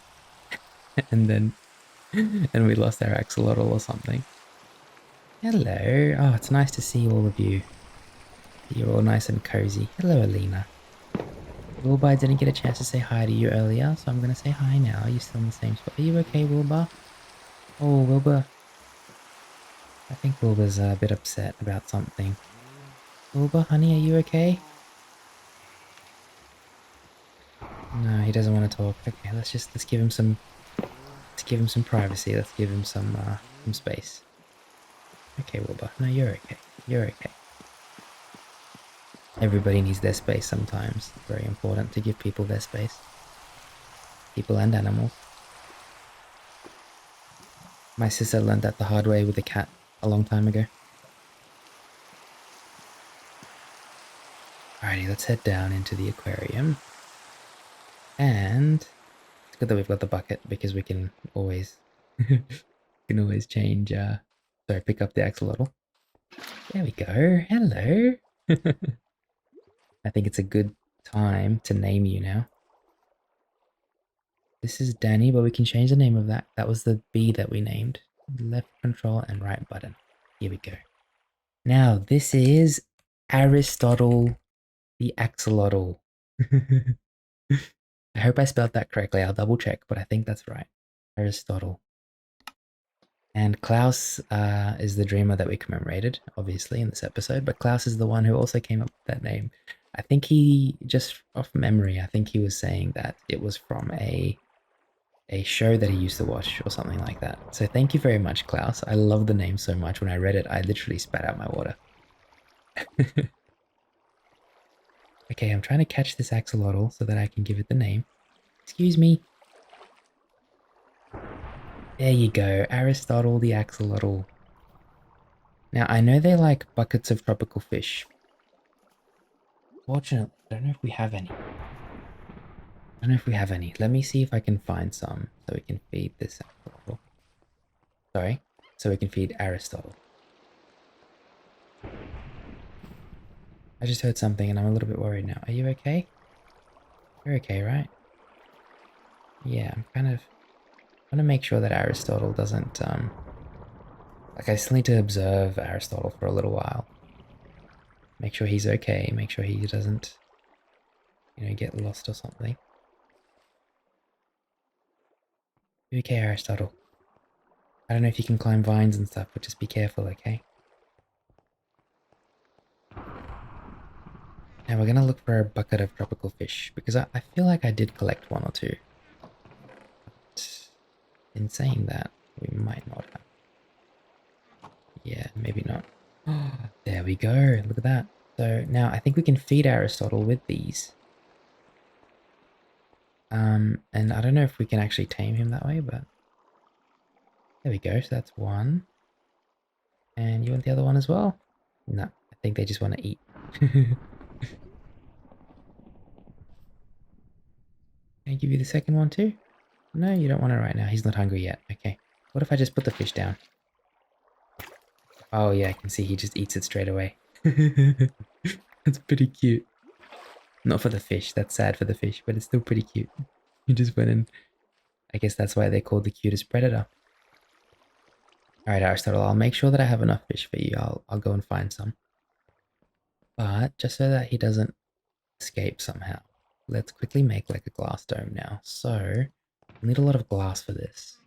and then we lost our axolotl or something. Hello. Oh, it's nice to see all of you. You're all nice and cozy. Hello, Alina. Wilbur, I didn't get a chance to say hi to you earlier, so I'm going to say hi now. Are you still in the same spot? Are you okay, Wilbur? Oh, Wilbur. I think Wilbur's a bit upset about something. Wilbur, honey, are you okay? No, he doesn't want to talk. Okay, let's give him some privacy. Let's give him some space. Okay, Wilbur. No, you're okay. You're okay. Everybody needs their space sometimes. It's very important to give people their space. People and animals. My sister learned that the hard way with a cat a long time ago. Alrighty, let's head down into the aquarium. And it's good that we've got the bucket because we can always change pick up the axolotl. There we go. Hello. I think it's a good time to name you now. This is Danny, but we can change the name of that. That was the bee that we named. Left control and right button. Here we go. Now, this is Aristotle the Axolotl. I hope I spelled that correctly. I'll double check, but I think that's right. Aristotle. And Klaus is the dreamer that we commemorated, obviously, in this episode. But Klaus is the one who also came up with that name. I think he, just off memory, I think he was saying that it was from a show that he used to watch or something like that. So thank you very much, Klaus. I love the name so much. When I read it, I literally spat out my water. Okay, I'm trying to catch this axolotl so that I can give it the name. Excuse me. There you go, Aristotle the Axolotl. Now, I know they like buckets of tropical fish. Fortunately, I don't know if we have any. Let me see if I can find some so we can feed this axolotl. Sorry, so we can feed Aristotle. I just heard something and I'm a little bit worried now. Are you okay? You're okay, right? Yeah, I'm kind of... I want to make sure that Aristotle doesn't, like, I still need to observe Aristotle for a little while. Make sure he's okay, make sure he doesn't, get lost or something. You okay, Aristotle? I don't know if you can climb vines and stuff, but just be careful, okay? Now we're gonna look for a bucket of tropical fish, because I feel like I did collect one or two. But in saying that, we might not have. Yeah, maybe not. There we go, look at that. So now I think we can feed Aristotle with these. And I don't know if we can actually tame him that way, but there we go. So that's one. And you want the other one as well? No, I think they just want to eat. Can I give you the second one too? No, you don't want it right now. He's not hungry yet. Okay. What if I just put the fish down? Oh yeah, I can see he just eats it straight away. That's pretty cute. Not for the fish. That's sad for the fish, but it's still pretty cute. You just went in. I guess that's why they're called the cutest predator. All right, Aristotle. I'll make sure that I have enough fish for you. I'll go and find some. But just so that he doesn't escape somehow, let's quickly make like a glass dome now. So we need a lot of glass for this.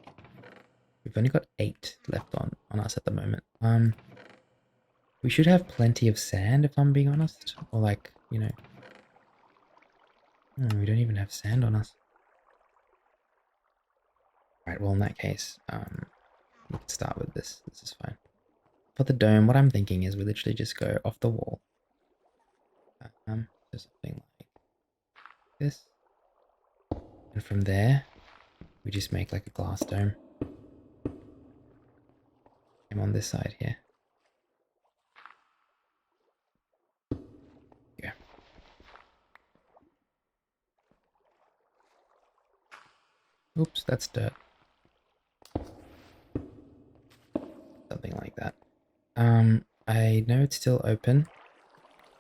We've only got 8 left on us at the moment. We should have plenty of sand if I'm being honest. Or like, you know. We don't even have sand on us. Alright, well in that case, we can start with this. This is fine. For the dome, what I'm thinking is we literally just go off the wall. So something like this. And from there, we just make like a glass dome. I'm on this side here. Yeah. Oops, that's dirt. Something like that. I know it's still open.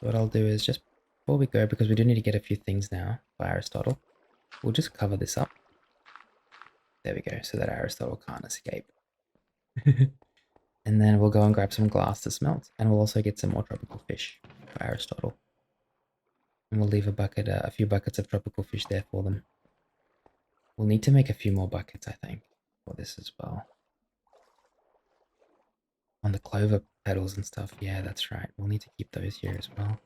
What I'll do is just before we go, because we do need to get a few things now by Aristotle, we'll just cover this up. There we go, so that Aristotle can't escape. And then we'll go and grab some glass to smelt, and we'll also get some more tropical fish for Aristotle. And we'll leave a few buckets of tropical fish there for them. We'll need to make a few more buckets, I think, for this as well. On the clover petals and stuff, yeah, that's right. We'll need to keep those here as well.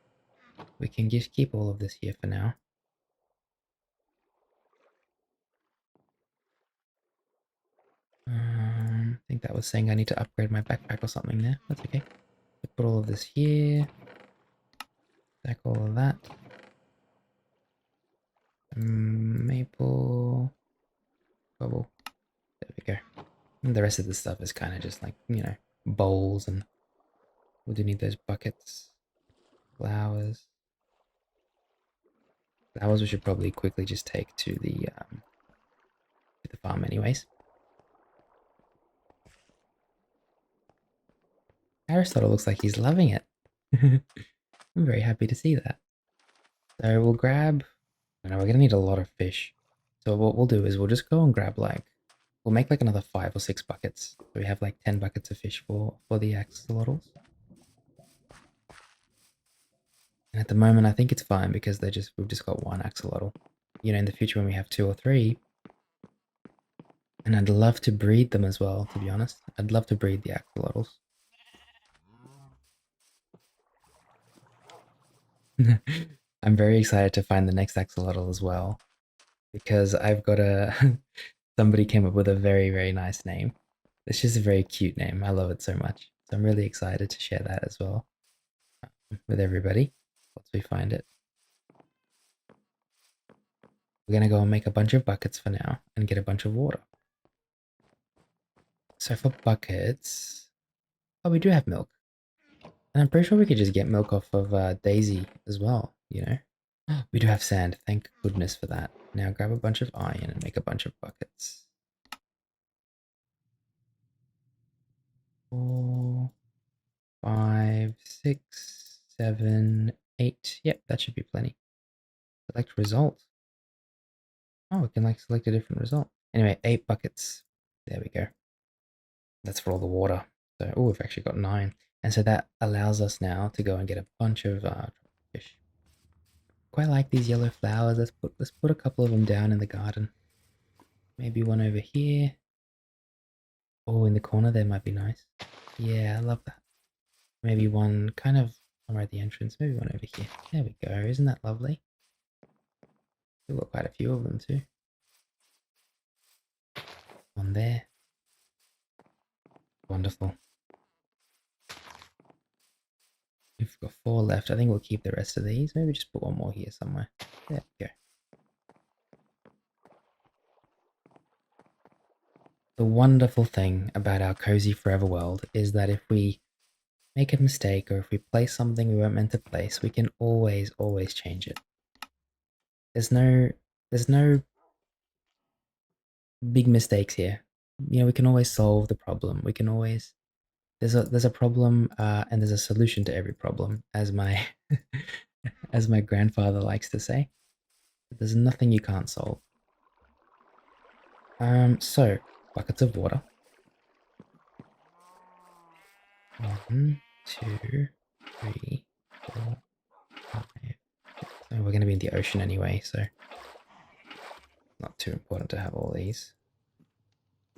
We can just keep all of this here for now. I think that was saying I need to upgrade my backpack or something there. That's okay. Put all of this here. Stack all of that. Maple. Bubble. There we go. And the rest of the stuff is kind of just like, you know, bowls, and we do need those buckets. Flowers. Flowers we should probably quickly just take to the farm anyways. Aristotle looks like he's loving it. I'm very happy to see that. So we'll grab, I know we're gonna need a lot of fish. So what we'll do is we'll just go and grab like, we'll make like another 5 or 6 buckets. So we have like 10 buckets of fish for the axolotls. And at the moment I think it's fine because we've just got 1 axolotl. You know, in the future when we have 2 or 3, and I'd love to breed them as well, to be honest. I'd love to breed the axolotls. I'm very excited to find the next axolotl as well, because I've got somebody came up with a very, very nice name. It's just a very cute name. I love it so much. So I'm really excited to share that as well with everybody once we find it. We're going to go and make a bunch of buckets for now and get a bunch of water. So for buckets, oh, we do have milk. And I'm pretty sure we could just get milk off of Daisy as well, you know? We do have sand. Thank goodness for that. Now grab a bunch of iron and make a bunch of buckets. 4, 5, 6, 7, 8. Yep, that should be plenty. Select result. Oh, we can like select a different result. Anyway, 8 buckets. There we go. That's for all the water. So, oh, we've actually got 9. And so that allows us now to go and get a bunch of fish. Quite like these yellow flowers. Let's put a couple of them down in the garden. Maybe one over here. Oh, in the corner there might be nice. Yeah, I love that. Maybe one kind of somewhere at the entrance. Maybe one over here. There we go. Isn't that lovely? We've got quite a few of them too. One there. Wonderful. We've got 4 left. I think we'll keep the rest of these. Maybe just put one more here somewhere. There we go. The wonderful thing about our cozy forever world is that if we make a mistake or if we place something we weren't meant to place, we can always change it. There's no big mistakes here. You know, we can always solve the problem. We can always, there's a problem and there's a solution to every problem, as my as my grandfather likes to say. There's nothing you can't solve. So buckets of water. 1, 2, 3, 4, 5. So we're gonna be in the ocean anyway, so not too important to have all these.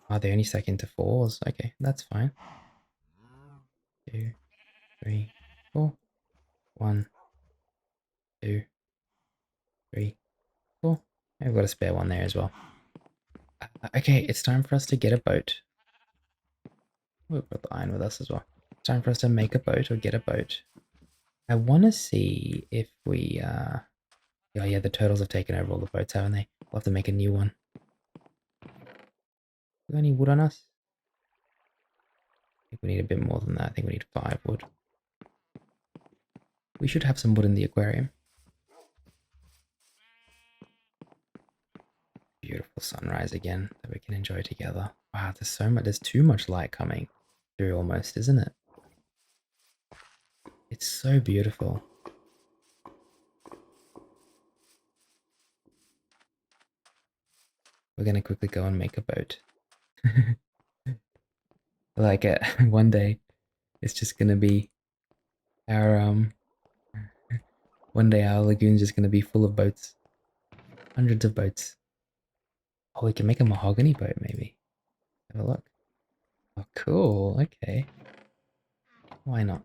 Oh, they only stack into 4s. Okay, that's fine. 2, 3, 4. 1, 2, 3, 4. And we've got a spare one there as well. Okay, it's time for us to get a boat. We've got the iron with us as well. It's time for us to make a boat or get a boat. I want to see if we, oh yeah, the turtles have taken over all the boats, haven't they? We'll have to make a new one. Do we have any wood on us? I think we need a bit more than that. I think we need 5 wood. We should have some wood in the aquarium. Beautiful sunrise again that we can enjoy together. Wow, there's too much light coming through almost, isn't it? It's so beautiful. We're gonna quickly go and make a boat. Like one day, it's just gonna be our one day our lagoon's just gonna be full of boats, hundreds of boats. Oh, we can make a mahogany boat maybe. Have a look. Oh, cool. Okay, why not?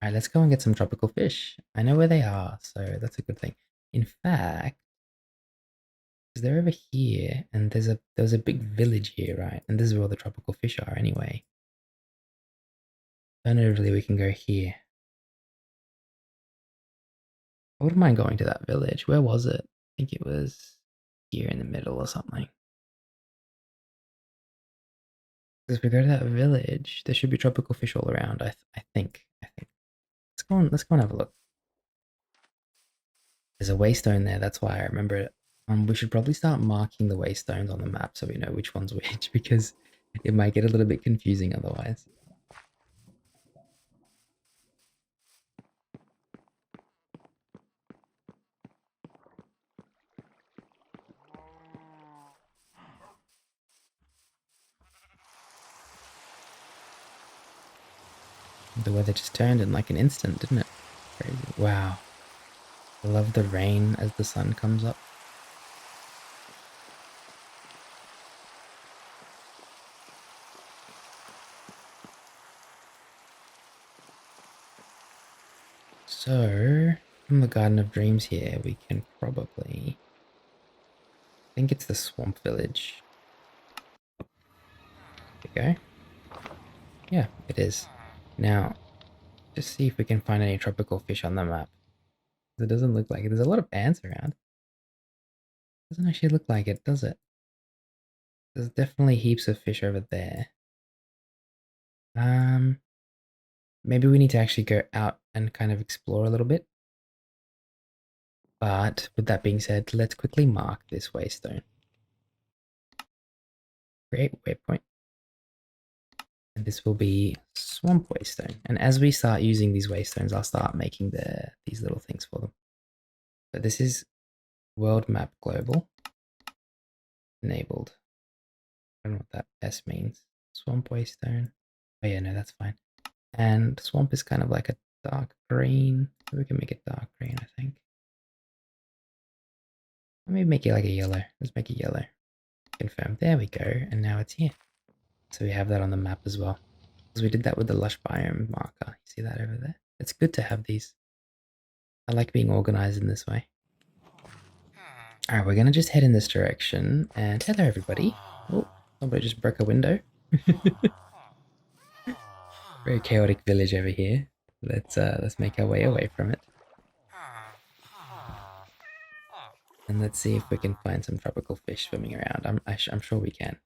All right, let's go and get some tropical fish. I know where they are, so that's a good thing. In fact, because they're over here, and there's a big village here, right? And this is where all the tropical fish are anyway. Alternatively, we can go here. I wouldn't mind going to that village. Where was it? I think it was here in the middle or something. Because if we go to that village, there should be tropical fish all around. I think. Let's go and have a look. There's a waystone there. That's why I remember it. We should probably start marking the waystones on the map so we know which one's which because it might get a little bit confusing otherwise. The weather just turned in like an instant, didn't it? Crazy. Wow. I love the rain as the sun comes up. So, from the Garden of Dreams here, we can probably... I think it's the Swamp Village. There we go. Yeah, it is. Now, just see if we can find any tropical fish on the map. It doesn't look like it. There's a lot of ants around. Doesn't actually look like it, does it? There's definitely heaps of fish over there. Maybe we need to actually go out and kind of explore a little bit. But with that being said, let's quickly mark this waystone. Create waypoint. And this will be Swamp Waystone. And as we start using these waystones, I'll start making these little things for them. But this is World Map Global. Enabled. I don't know what that S means. Swamp Waystone. Oh yeah, no, that's fine. And swamp is kind of like a dark green. So we can make it dark green, I think. Let me make it like a yellow. Let's make it yellow. Confirm. There we go. And now it's here. So we have that on the map as well. Because we did that with the lush biome marker. You see that over there? It's good to have these. I like being organized in this way. Alright, we're gonna just head in this direction. And hello everybody. Oh, somebody just broke a window. Very chaotic village over here. Let's make our way away from it. And let's see if we can find some tropical fish swimming around. I'm sure we can.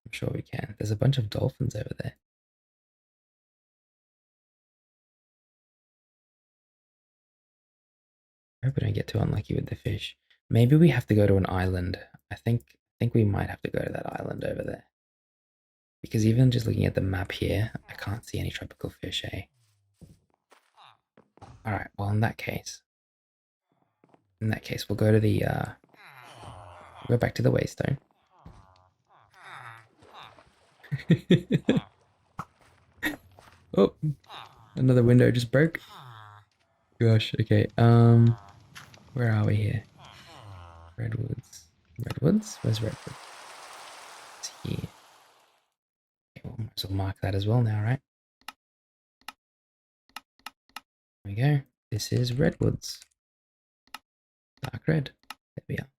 I'm sure we can. There's a bunch of dolphins over there. I hope we don't get too unlucky with the fish. Maybe we have to go to an island. I think we might have to go to that island over there. Because even just looking at the map here, I can't see any tropical fish, eh? Alright, well in that case, we'll go to the, we'll go back to the waystone. Oh, another window just broke. Gosh, okay, where are we here? Redwoods. Redwoods? Where's Redwood? It's here. Okay, well, might as well mark that as well now, right? There we go. This is Redwoods. Dark red. There we are.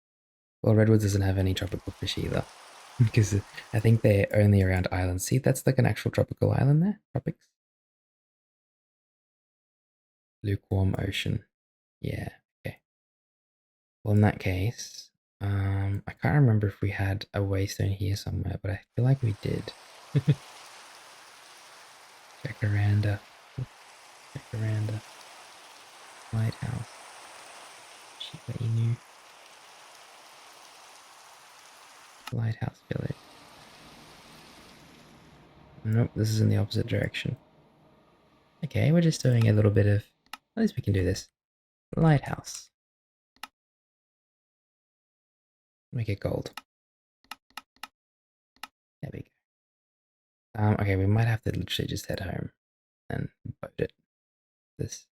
Well, Redwoods doesn't have any tropical fish either. Because I think they're only around islands. See, that's like an actual tropical island there. Tropics. Lukewarm ocean. Yeah, okay. Well, in that case, I can't remember if we had a waystone here somewhere, but I feel like we did. Jacaranda. Jacaranda. Lighthouse. Shiba Inu. Lighthouse Village. Nope, this is in the opposite direction. Okay, we're just doing a little bit of... At least we can do this. Lighthouse. Make it gold. There we go. Okay, we might have to literally just head home and boat it. This.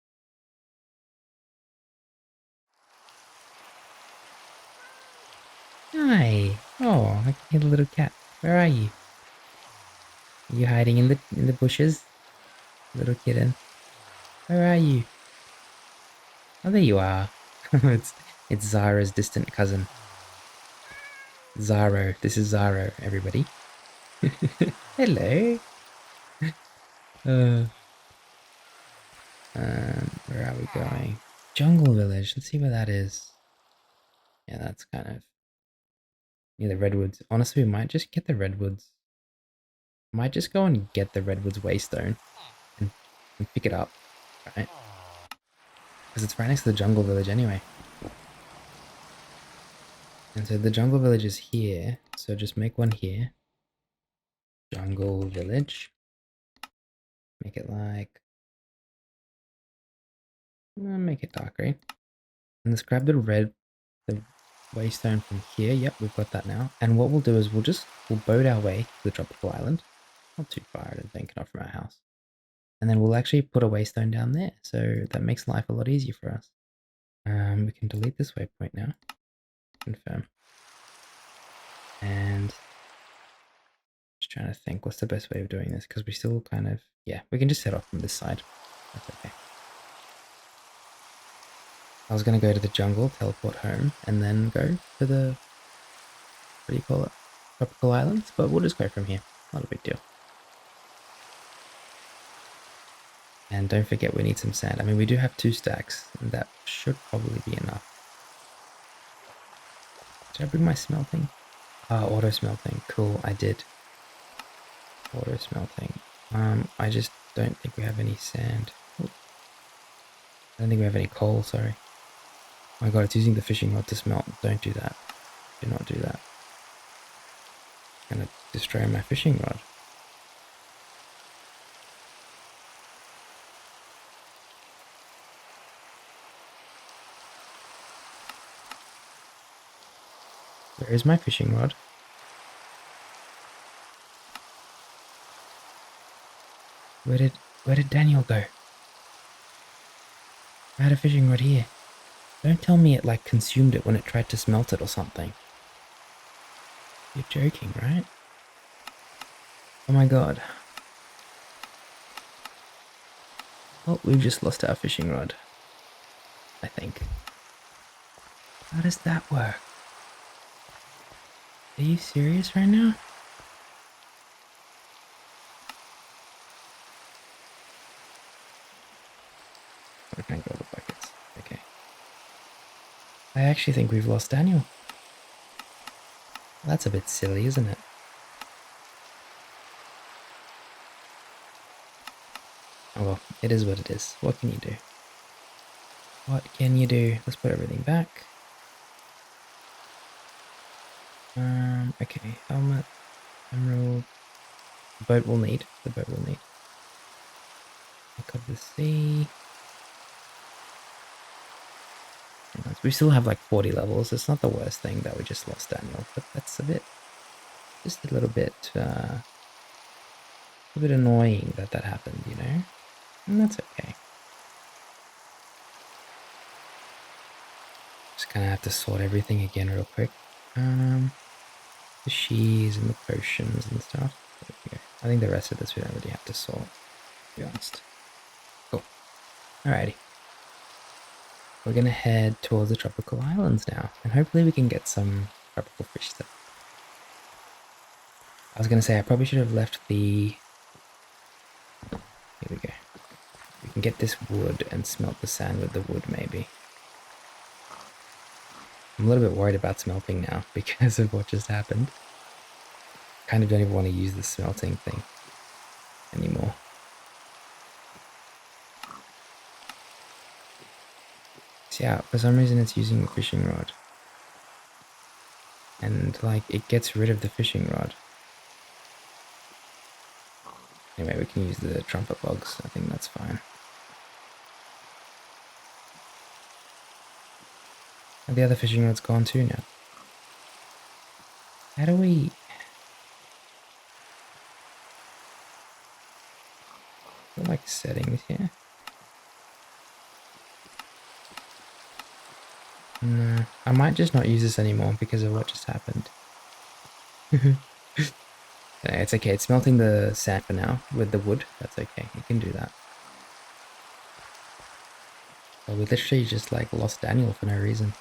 Hi. Oh, I can hear the little cat. Where are you? Are you hiding in the bushes? Little kitten. Where are you? Oh, there you are. it's Zara's distant cousin. Zaro. This is Zaro, everybody. Hello. Where are we going? Jungle Village. Let's see where that is. Yeah, that's kind of near the redwoods. Honestly, we might just get the redwoods. Might just go and get the redwoods waystone and, pick it up, right? Because it's right next to the jungle village anyway. And so the jungle village is here. So just make one here. Jungle village. Make it like... make it dark green. And let's grab the waystone from here. Yep, we've got that now. And what we'll do is we'll boat our way to the tropical island. Not too far, I don't think, not from our house. And then we'll actually put a waystone down there. So that makes life a lot easier for us. We can delete this waypoint now. Confirm. And just trying to think what's the best way of doing this, because we still kind of, yeah, we can just set off from this side. That's okay. I was going to go to the jungle, teleport home, and then go to the, what do you call it, tropical islands, but we'll just go from here. Not a big deal. And don't forget we need some sand. I mean, we do have 2 stacks, and that should probably be enough. Did I bring my smelting? Auto smelting. Cool, I did. Auto smelting. I just don't think we have any sand. Ooh. I don't think we have any coal, sorry. Oh my god, it's using the fishing rod to smelt. Don't do that. Do not do that. I'm gonna destroy my fishing rod. Where is my fishing rod? Where did Daniel go? I had a fishing rod here. Don't tell me it like consumed it when it tried to smelt it or something. You're joking, right? Oh my god. Well, we've just lost our fishing rod. I think. How does that work? Are you serious right now? I can't go the buckets. Okay. I actually think we've lost Daniel. That's a bit silly, isn't it? Oh well, it is what it is. What can you do? What can you do? Let's put everything back. Okay, helmet, emerald. boat will need. The boat will need. Look of the sea. We still have like 40 levels. It's not the worst thing that we just lost Daniel, but that's just a little bit annoying that happened, you know? And that's okay. Just gonna have to sort everything again real quick. The shees and the potions and stuff. There we go. I think the rest of this we don't really have to sort, to be honest. Cool. Alrighty. We're gonna head towards the tropical islands now, and hopefully we can get some tropical fish stuff. I was gonna say I probably should have left the... Here we go. We can get this wood and smelt the sand with the wood, maybe. I'm a little bit worried about smelting now because of what just happened. Kind of don't even want to use the smelting thing anymore. So yeah, for some reason it's using the fishing rod. And like, it gets rid of the fishing rod. Anyway, we can use the trumpet logs. I think that's fine. And the other fishing rod's gone too now. How do we... like settings here? No, I might just not use this anymore because of what just happened. It's okay, it's melting the sand for now with the wood. That's okay, you can do that. But we literally just like lost Daniel for no reason.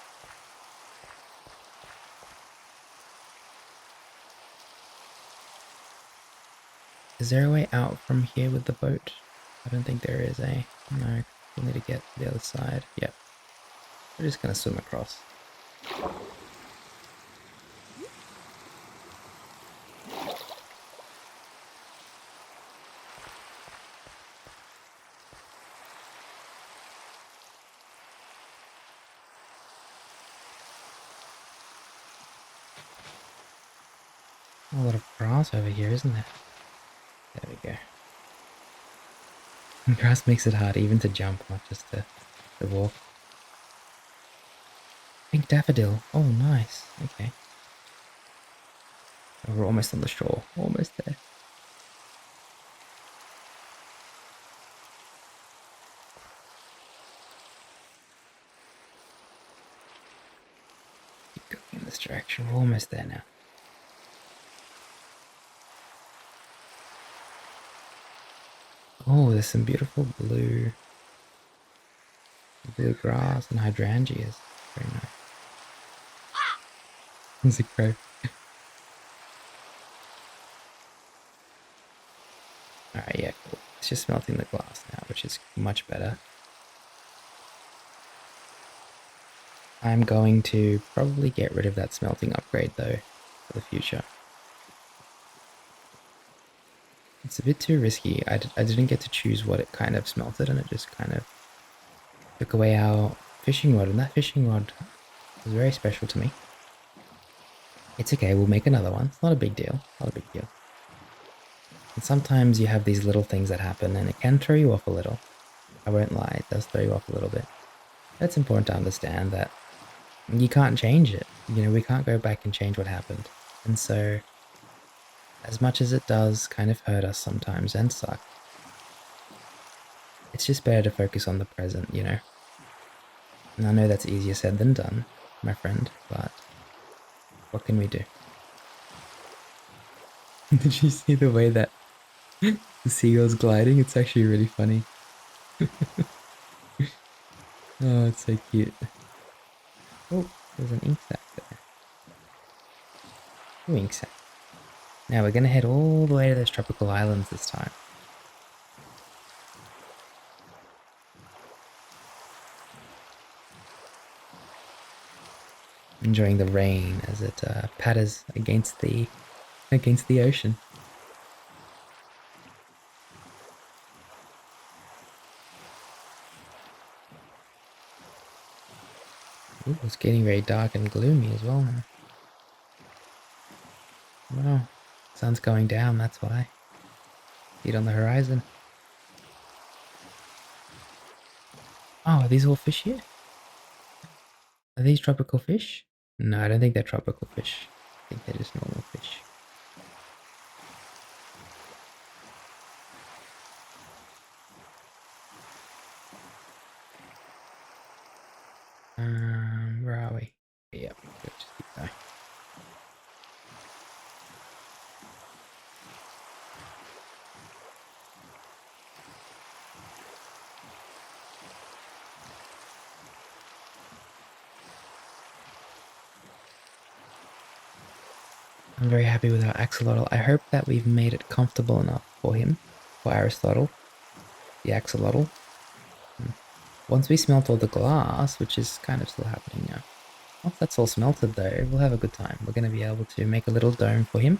Is there a way out from here with the boat? I don't think there is, eh? No, we'll need to get to the other side. Yep. We're just gonna swim across. A lot of grass over here, isn't there? There we go. Grass makes it hard even to jump, not just to walk. Pink daffodil. Oh, nice. Okay. Oh, we're almost on the shore. Almost there. Keep going in this direction. We're almost there now. Oh, there's some beautiful blue grass and hydrangeas. Very nice. There's a crow. Alright, yeah, cool. It's just melting the glass now, which is much better. I'm going to probably get rid of that smelting upgrade though, for the future. It's a bit too risky. I didn't get to choose what it kind of smelted, and it just kind of took away our fishing rod, and that fishing rod was very special to me. It's okay, we'll make another one. It's not a big deal. Not a big deal. And sometimes you have these little things that happen, and it can throw you off a little. I won't lie, it does throw you off a little bit. It's important to understand that you can't change it. You know, we can't go back and change what happened. And so, as much as it does kind of hurt us sometimes and suck, it's just better to focus on the present, you know? And I know that's easier said than done, my friend, but what can we do? Did you see the way that the seagull's gliding? It's actually really funny. Oh, it's so cute. Oh, there's an ink sac there. Ooh, ink sac. Now we're gonna head all the way to those tropical islands this time. Enjoying the rain as it patters against the ocean. Ooh, it's getting very dark and gloomy as well now. Wow, sun's going down, that's why. See it on the horizon. Oh, are these all fish here? Are these tropical fish? No, I don't think they're tropical fish. I think they're just normal fish. Where are we? Yeah, let's just keep going. I'm very happy with our axolotl. I hope that we've made it comfortable enough for him, for Aristotle, the axolotl. Once we smelt all the glass, which is kind of still happening now. Once that's all smelted though, we'll have a good time. We're going to be able to make a little dome for him.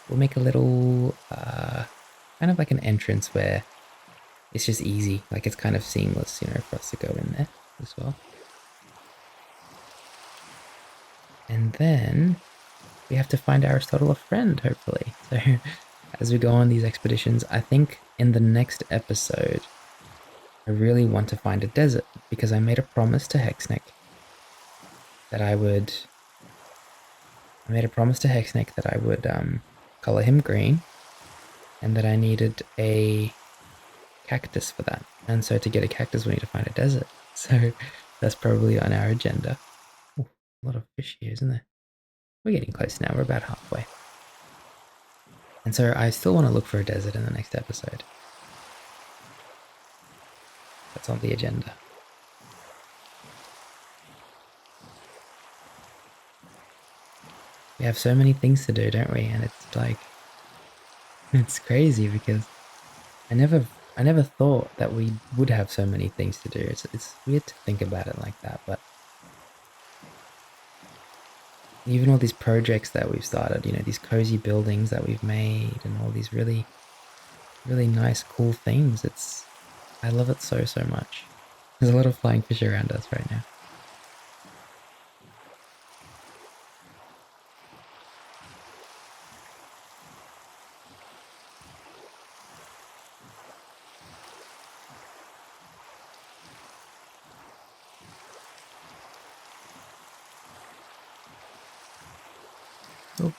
We'll make a little, kind of like an entrance where it's just easy. Like it's kind of seamless, you know, for us to go in there as well. And then we have to find Aristotle a friend, hopefully. So as we go on these expeditions, I think in the next episode, I really want to find a desert because I made a promise to Hexneck that I would color him green and that I needed a cactus for that. And so to get a cactus, we need to find a desert. So that's probably on our agenda. Ooh, a lot of fish here, isn't there? We're getting close now. We're about halfway. And so I still want to look for a desert in the next episode. That's on the agenda. We have so many things to do, don't we? And it's like, it's crazy because I never thought that we would have so many things to do. It's weird to think about it like that, but even all these projects that we've started, you know, these cozy buildings that we've made and all these really, really nice, cool things. I love it so much. There's a lot of flying fish around us right now. Oh.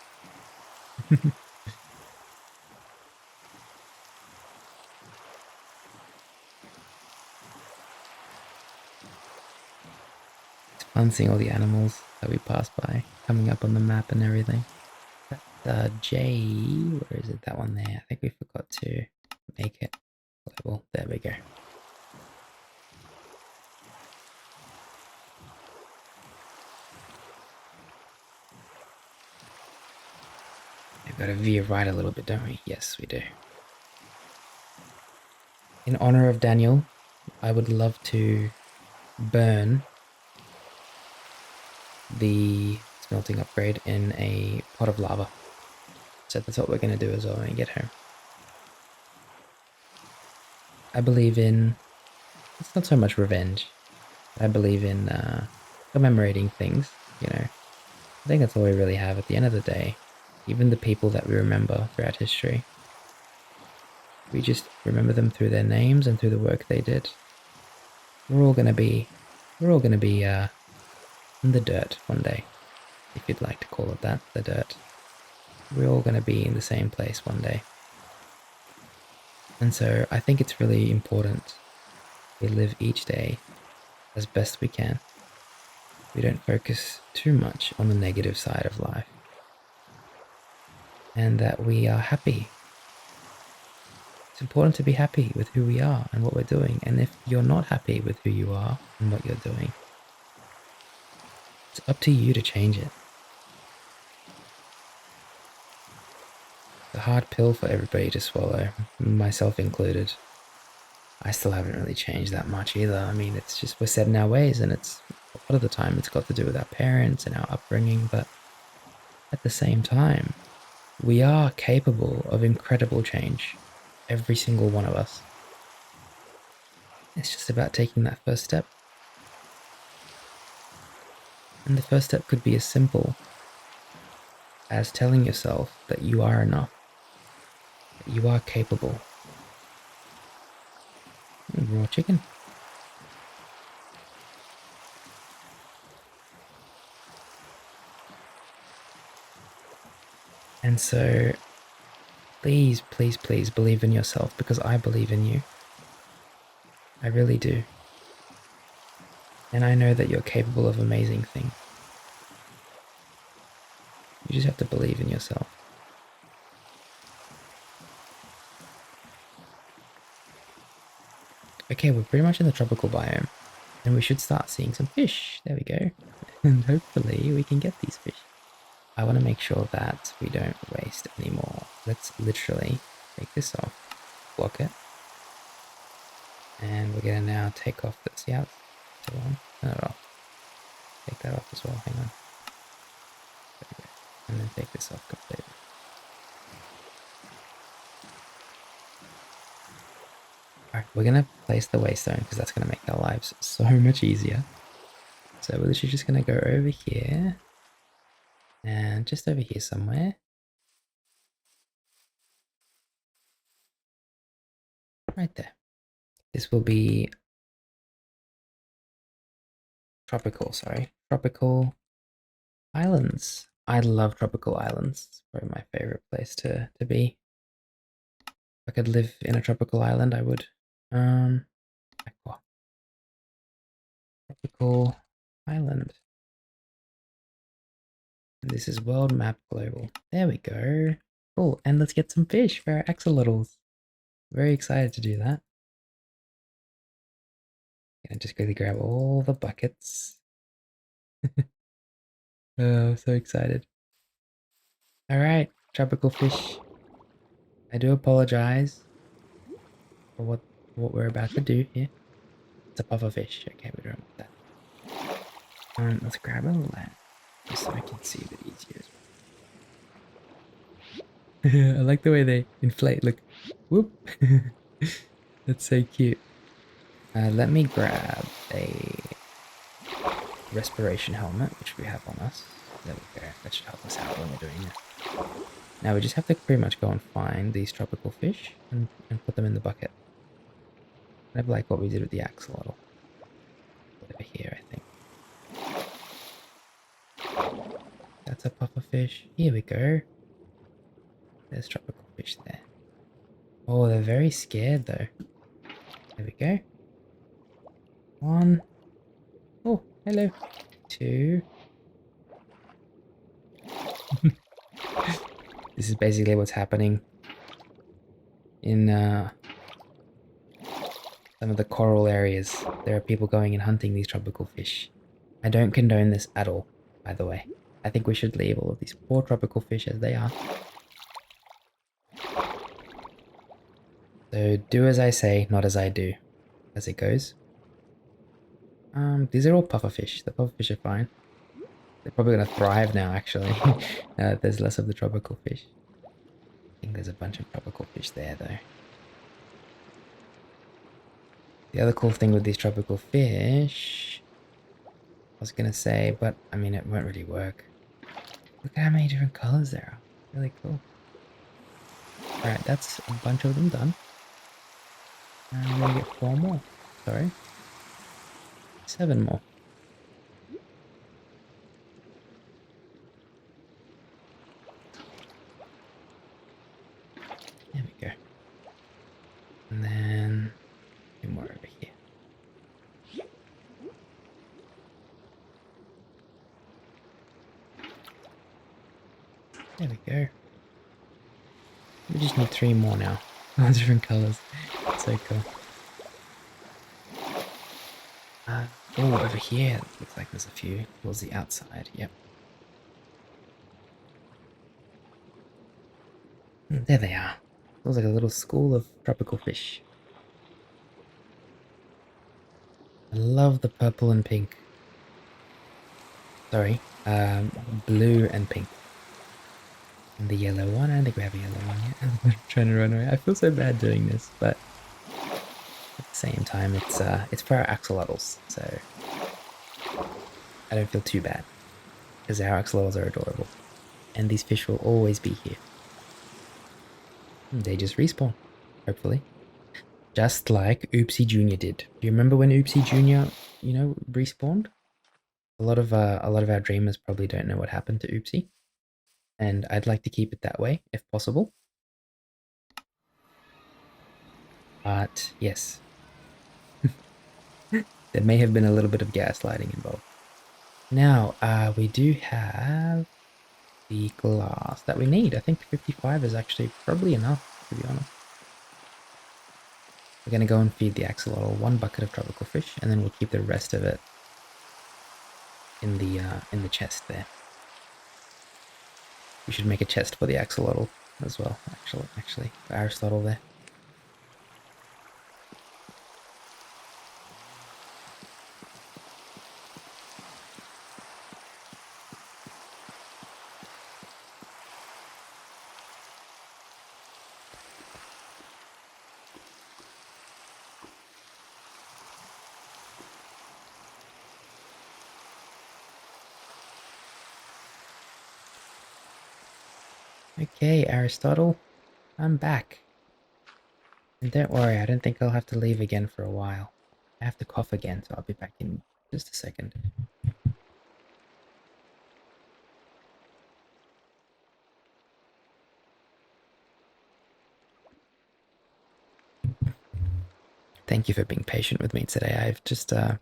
It's fun seeing all the animals that we pass by coming up on the map and everything. J, where is it? That one there. I think we forgot to make it global. There we go. We've got to veer right a little bit, don't we? Yes, we do. In honor of Daniel, I would love to burn the smelting upgrade in a pot of lava. So that's what we're going to do as well when we get home. I believe in, it's not so much revenge. I believe in commemorating things, you know. I think that's all we really have at the end of the day. Even the people that we remember throughout history. We just remember them through their names and through the work they did. We're all gonna be in the dirt one day, if you'd like to call it that, the dirt. We're all gonna be in the same place one day. And so I think it's really important we live each day as best we can. We don't focus too much on the negative side of life. And that we are happy. It's important to be happy with who we are and what we're doing. And if you're not happy with who you are and what you're doing, it's up to you to change it. It's a hard pill for everybody to swallow, myself included. I still haven't really changed that much either. I mean, it's just we're set in our ways, and it's a lot of the time it's got to do with our parents and our upbringing, but at the same time, we are capable of incredible change. Every single one of us. It's just about taking that first step. And the first step could be as simple as telling yourself that you are enough, that you are capable, Raw chicken. And so, please, please, please believe in yourself because I believe in you. I really do. And I know that you're capable of amazing things. You just have to believe in yourself. Okay, we're pretty much in the tropical biome. And we should start seeing some fish. There we go. And hopefully we can get these fish. I want to make sure that we don't waste any more. Let's literally take this off, block it. And we're going to now take off this. Yeah, still on. Turn it off. Take that off as well. Hang on. There we go. And then take this off completely. Alright, we're going to place the waystone because that's going to make our lives so much easier. So we're literally just going to go over here. And just over here somewhere. Right there. This will be tropical islands. I love tropical islands. It's probably my favorite place to be. If I could live in a tropical island, I would. Tropical island. This is world map global. There we go. Cool. And let's get some fish for our axolotls. Very excited to do that. Gonna just quickly grab all the buckets. Oh, so excited. Alright, tropical fish. I do apologize for what we're about to do here. It's a puffer fish. Okay, we don't want that. Let's grab a lamp just so I can see a bit easier as well. I like the way they inflate. Look, whoop. That's so cute. Let me grab a respiration helmet, which we have on us. There we go. That should help us out when we're doing this. Now we just have to pretty much go and find these tropical fish and put them in the bucket. Kind of like what we did with the axolotl. Over here, I think. That's a puffer fish. Here we go. There's tropical fish there. Oh, they're very scared though. There we go. 1. Oh, hello. 2. This is basically what's happening in some of the coral areas. There are people going and hunting these tropical fish. I don't condone this at all, by the way. I think we should leave all of these poor tropical fish as they are. So do as I say, not as I do, as it goes. These are all pufferfish. The pufferfish are fine. They're probably going to thrive now, actually. There's less of the tropical fish. I think there's a bunch of tropical fish there, though. The other cool thing with these tropical fish, I was going to say, but I mean, it won't really work. Look at how many different colors there are. Really cool. Alright, that's a bunch of them done. And I'm going to get 4 more. Sorry. 7 more. There we go. And then 2 more over here. There we go. We just need 3 more now. All different colors. So cool. Oh, over here. Looks like there's a few towards the outside. Yep. There they are. Looks like a little school of tropical fish. I love the purple and pink. Sorry, blue and pink. And the yellow one. I don't think we have a yellow one yet. I'm trying to run away. I feel so bad doing this, but at the same time, it's for our axolotls, so I don't feel too bad because our axolotls are adorable, and these fish will always be here. They just respawn, hopefully. Just like Oopsie Jr. did. Do you remember when Oopsie Jr., respawned? A lot of our dreamers probably don't know what happened to Oopsie, and I'd like to keep it that way if possible. But yes, there may have been a little bit of gaslighting involved. Now, we do have the glass that we need. I think 55 is actually probably enough, to be honest. We're going to go and feed the axolotl 1 bucket of tropical fish, and then we'll keep the rest of it in the chest there. We should make a chest for the axolotl as well, actually, for Aristotle there. Okay, Aristotle, I'm back. And don't worry, I don't think I'll have to leave again for a while. I have to cough again, so I'll be back in just a second. Thank you for being patient with me today. I've just got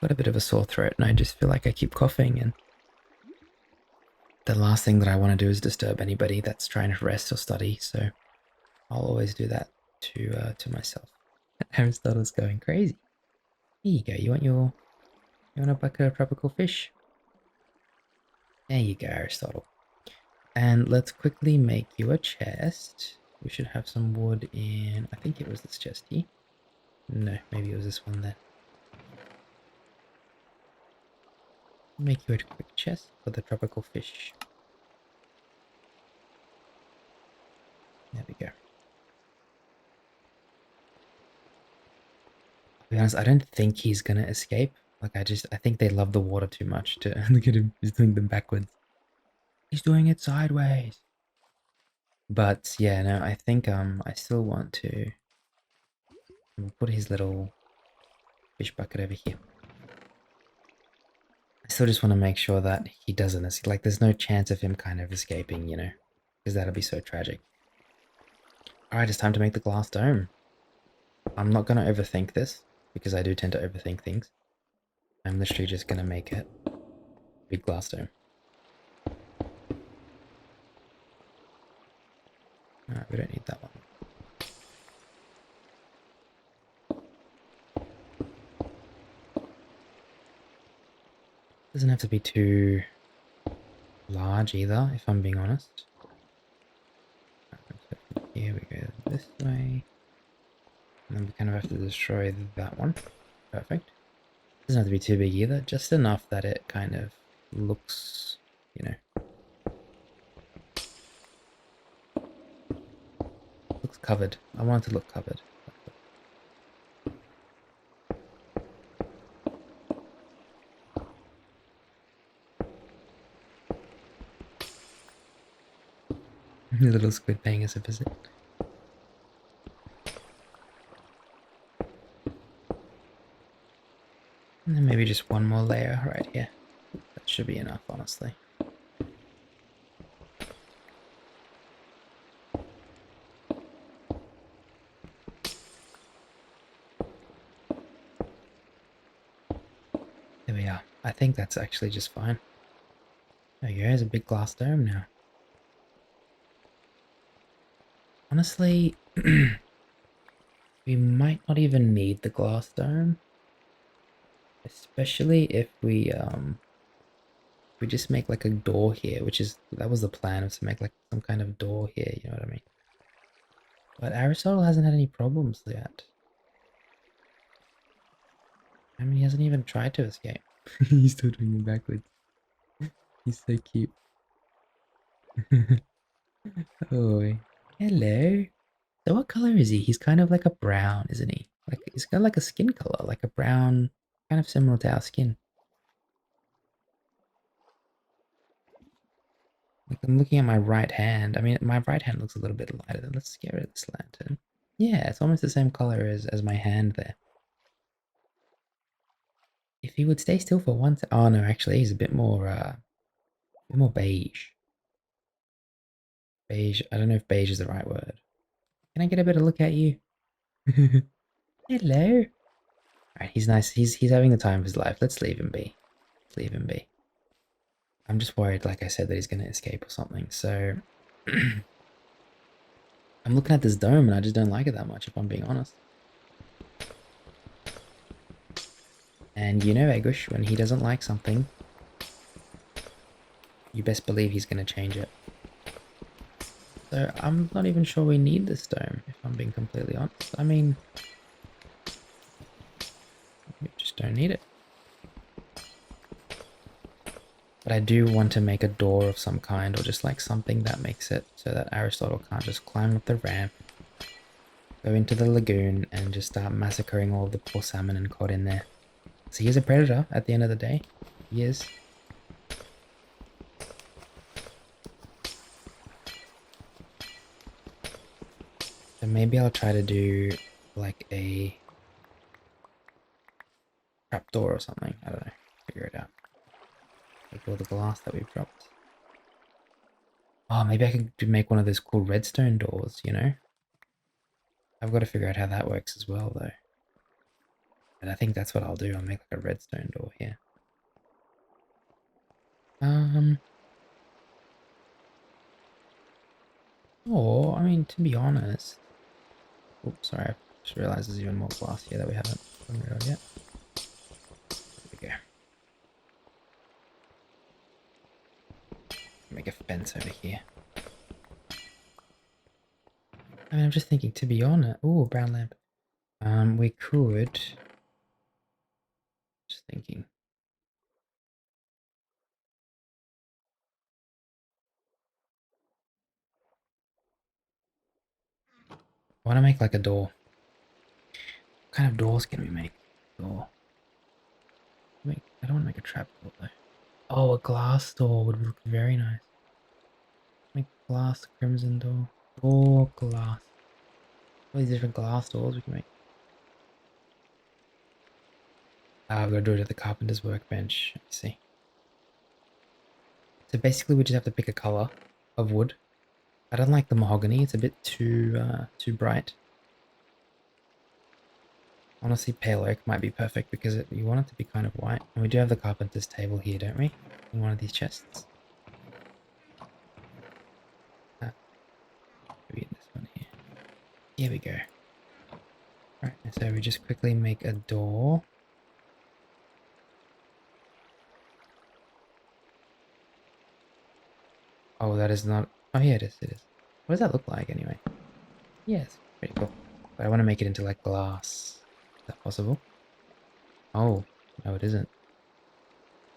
a bit of a sore throat, and I just feel like I keep coughing, and the last thing that I want to do is disturb anybody that's trying to rest or study, so I'll always do that to myself. Aristotle's going crazy. Here you go. You want a bucket of tropical fish? There you go, Aristotle. And let's quickly make you a chest. We should have some wood in, I think it was this chest here. No, maybe it was this one there. Make you a quick chest for the tropical fish. There we go. To be honest, I don't think he's gonna escape. Like, I think they love the water too much to look at him. He's doing them backwards. He's doing it sideways. But yeah, no, I think I still want to. We'll put his little fish bucket over here. I still just want to make sure that he doesn't escape. Like, there's no chance of him kind of escaping, because that'll be so tragic. Alright, it's time to make the glass dome. I'm not going to overthink this, because I do tend to overthink things. I'm literally just going to make it a big glass dome. Alright, we don't need that one. Doesn't have to be too large either, if I'm being honest. Here we go this way. And then we kind of have to destroy that one. Perfect. Doesn't have to be too big either, just enough that it kind of looks, looks covered. I want it to look covered. The little squid paying us a visit. And then maybe just one more layer right here. That should be enough, honestly. There we are. I think that's actually just fine. There you go, there's a big glass dome now. Honestly, we might not even need the glass dome. Especially if we just make like a door here, that was the plan, was to make like some kind of door here, you know what I mean? But Aristotle hasn't had any problems yet. I mean, he hasn't even tried to escape. He's still doing it backwards. He's so cute. Oh, hello. So what color is he? He's kind of like a brown, isn't he? Like, he's got like a skin color, like a brown, kind of similar to our skin. Like, I'm looking at my right hand. I mean, my right hand looks a little bit lighter. Let's get rid of this lantern. Yeah, it's almost the same color as my hand there. If he would stay still for once. Oh no, actually he's a bit more beige. Beige. I don't know if beige is the right word. Can I get a better look at you? Hello. Alright, he's nice. He's having the time of his life. Let's leave him be. Leave him be. I'm just worried, like I said, that he's gonna escape or something. So I'm looking at this dome and I just don't like it that much, if I'm being honest. And you know, Egush, when he doesn't like something, you best believe he's gonna change it. So I'm not even sure we need this dome, if I'm being completely honest. I mean, we just don't need it. But I do want to make a door of some kind, or just like something that makes it so that Aristotle can't just climb up the ramp, go into the lagoon, and just start massacring all of the poor salmon and cod in there. So he is a predator at the end of the day. He is. So maybe I'll try to do like a trapdoor or something. I don't know. Figure it out. Take all the glass that we've dropped. Oh, maybe I could make one of those cool redstone doors, you know? I've got to figure out how that works as well, though. And I think that's what I'll do. I'll make like a redstone door here. Or, I mean, to be honest... Oops, sorry. I just realized there's even more glass here that we haven't gotten rid of yet. There we go. Make a fence over here. I mean, I'm just thinking, to be honest... Ooh, brown lamp. We could... Just thinking. I want to make like a door. What kind of doors can we make? Door. I don't want to make a trap door though. Oh, a glass door would look very nice. Make glass crimson door. Door glass. All these different glass doors we can make. Ah, we've got to do it at the carpenter's workbench. Let's see. So basically we just have to pick a color of wood. I don't like the mahogany, it's a bit too bright. Honestly, pale oak might be perfect because you want it to be kind of white. And we do have the carpenter's table here, don't we? In one of these chests. Maybe in this one here. Here we go. Right, so we just quickly make a door. Oh, that is not... Oh, yeah, it is, it is. What does that look like, anyway? Yes, pretty cool. But I want to make it into, like, glass. Is that possible? Oh, no, it isn't.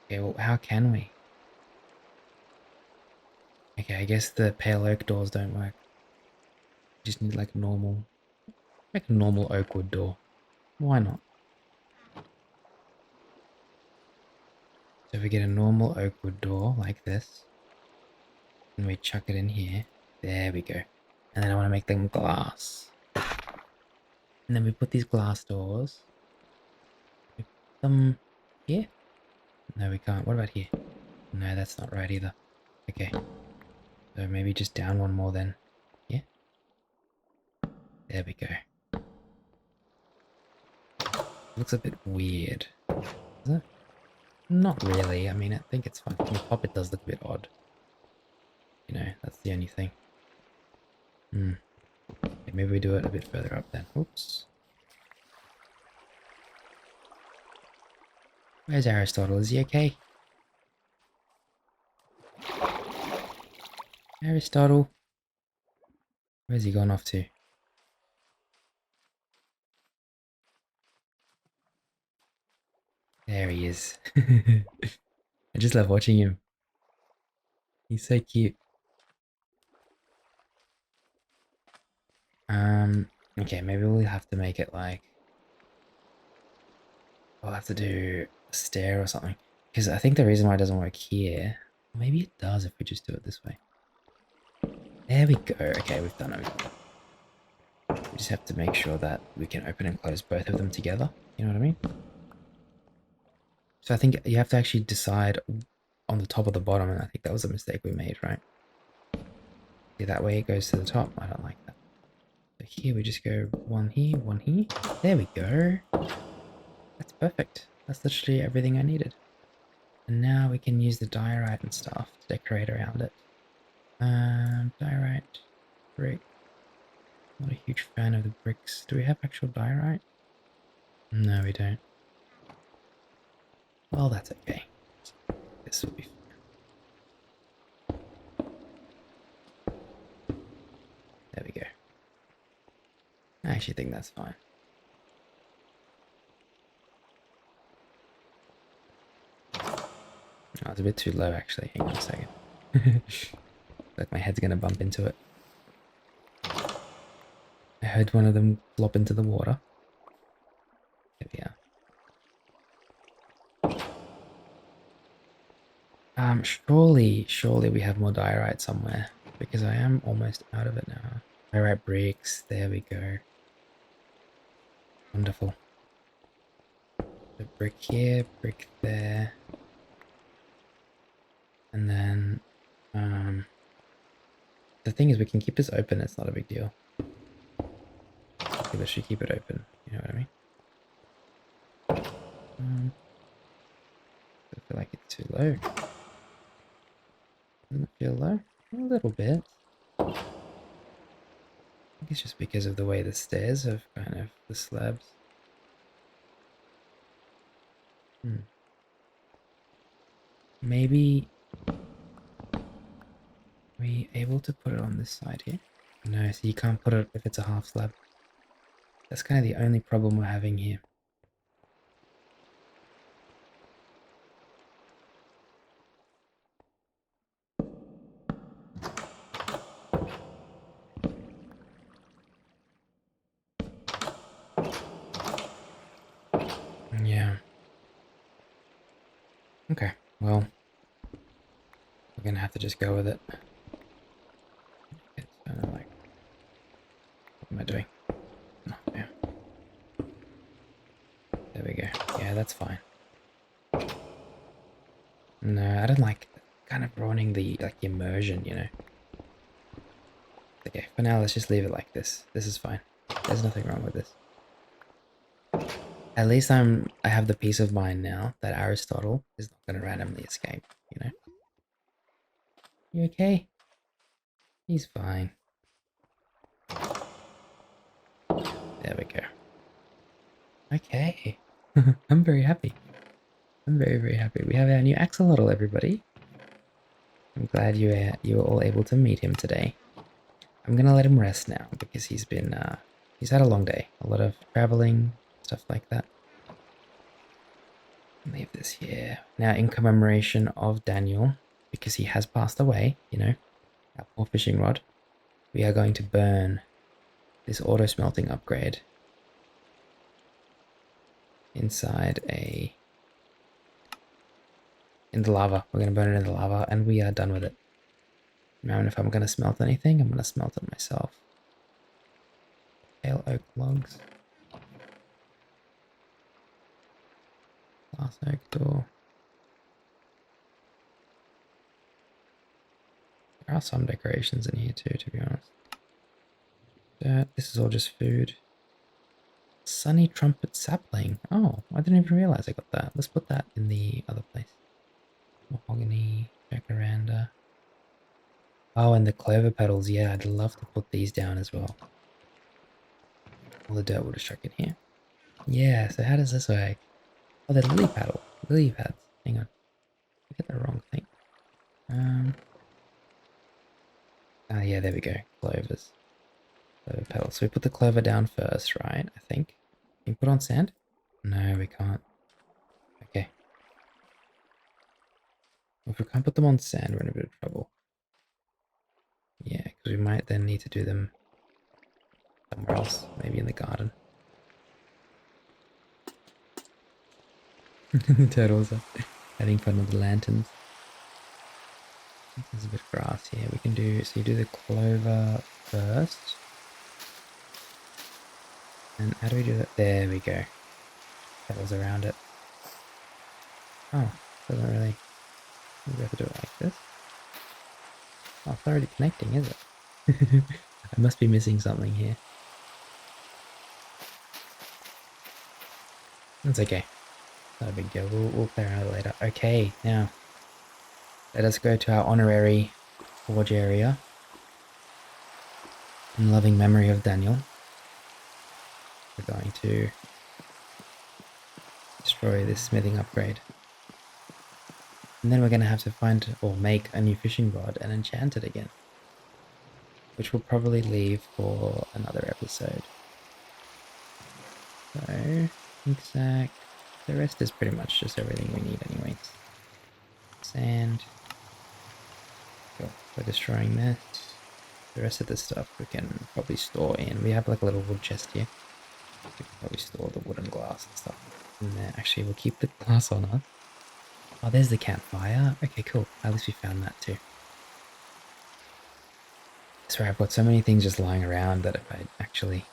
Okay, well, how can we? Okay, I guess the pale oak doors don't work. We just need, like, normal... Like a normal oak wood door. Why not? So if we get a normal oak wood door, like this, and we chuck it in here, there we go. And then I want to make them glass. And then we put these glass doors. We put them here? No, we can't. What about here? No, that's not right either. Okay. So maybe just down one more then. Yeah? There we go. Looks a bit weird. Is it? Not really. I mean, I think it's fine. From the top it does look a bit odd. You know, that's the only thing. Okay, maybe we do it a bit further up then. Oops. Where's Aristotle? Is he okay? Aristotle? Where's he gone off to? There he is. I just love watching him. He's so cute. Okay, maybe we'll have to make it like... We'll have to do a stair or something. Because I think the reason why it doesn't work here... Maybe it does if we just do it this way. There we go. Okay, we've done it. We just have to make sure that we can open and close both of them together. You know what I mean? So I think you have to actually decide on the top or the bottom, and I think that was a mistake we made, right? See, that way it goes to the top. I don't like that. So here we just go one here, one here. There we go. That's perfect. That's literally everything I needed. And now we can use the diorite and stuff to decorate around it. Diorite, brick. Not a huge fan of the bricks. Do we have actual diorite? No, we don't. Well, that's okay. This will be fine. There we go. I actually think that's fine. Oh, it's a bit too low, actually. Hang on a second. Like my head's gonna bump into it. I heard one of them flop into the water. There we are. Surely we have more diorite somewhere, because I am almost out of it now. Diorite bricks, there we go. Wonderful. The brick here, brick there. And then, the thing is we can keep this open, it's not a big deal. Let's keep it open, you know what I mean? I feel like it's too low. Doesn't it feel low? A little bit. I think it's just because of the way the stairs have kind of, the slabs. Maybe, are we able to put it on this side here? No, so you can't put it if it's a half slab. That's kind of the only problem we're having here. Yeah. Okay, well, we're gonna have to just go with it. It's kind of like, what am I doing? Oh, yeah. There we go. Yeah, that's fine. No, I don't like kind of ruining the like immersion, you know. Okay, for now let's just leave it like this. This is fine. There's nothing wrong with this. At least I have the peace of mind now that Aristotle is not going to randomly escape, you know. You okay? He's fine. There we go. Okay. I'm very happy. I'm very, very happy. We have our new axolotl, everybody. I'm glad you were all able to meet him today. I'm gonna let him rest now because he's had a long day. A lot of traveling, stuff like that. Leave this here. Now, in commemoration of Daniel, because he has passed away, you know, our poor fishing rod, we are going to burn this auto smelting upgrade inside in the lava. We're going to burn it in the lava and we are done with it. Now, if I'm going to smelt anything, I'm going to smelt it myself. Pale oak logs. Glass oak door. There are some decorations in here too, to be honest. This is all just food. Sunny trumpet sapling. Oh, I didn't even realize I got that. Let's put that in the other place. Mahogany, jacaranda. Oh, and the clover petals. Yeah, I'd love to put these down as well. All the dirt would have struck in here. Yeah, so how does this work? Oh, they're lily pads. Hang on. I get the wrong thing. Oh, yeah, there we go. Clovers. Clover petals. So we put the clover down first, right? I think. Can you put on sand? No, we can't. Okay. Well, if we can't put them on sand, we're in a bit of trouble. Yeah, because we might then need to do them somewhere else, maybe in the garden. The turtles are having fun with the lanterns. There's a bit of grass here. We can do, so you do the clover first. And how do we do that? There we go. Petals around it. Oh, doesn't really... Maybe we have to do it like this. Oh, it's already connecting, is it? I must be missing something here. That's okay. Not a big deal. We'll play around with it later. Okay, now let us go to our honorary forge area. In loving memory of Daniel. We're going to destroy this smithing upgrade. And then we're going to have to find or make a new fishing rod and enchant it again. Which we'll probably leave for another episode. So, exact. The rest is pretty much just everything we need anyways. Sand. Cool. We're destroying this. The rest of the stuff we can probably store in. We have like a little wood chest here. We can probably store the wood and glass and stuff in there. Actually, we'll keep the glass on us. Oh, there's the campfire. Okay, cool. At least we found that too. Sorry, I've got so many things just lying around that if I actually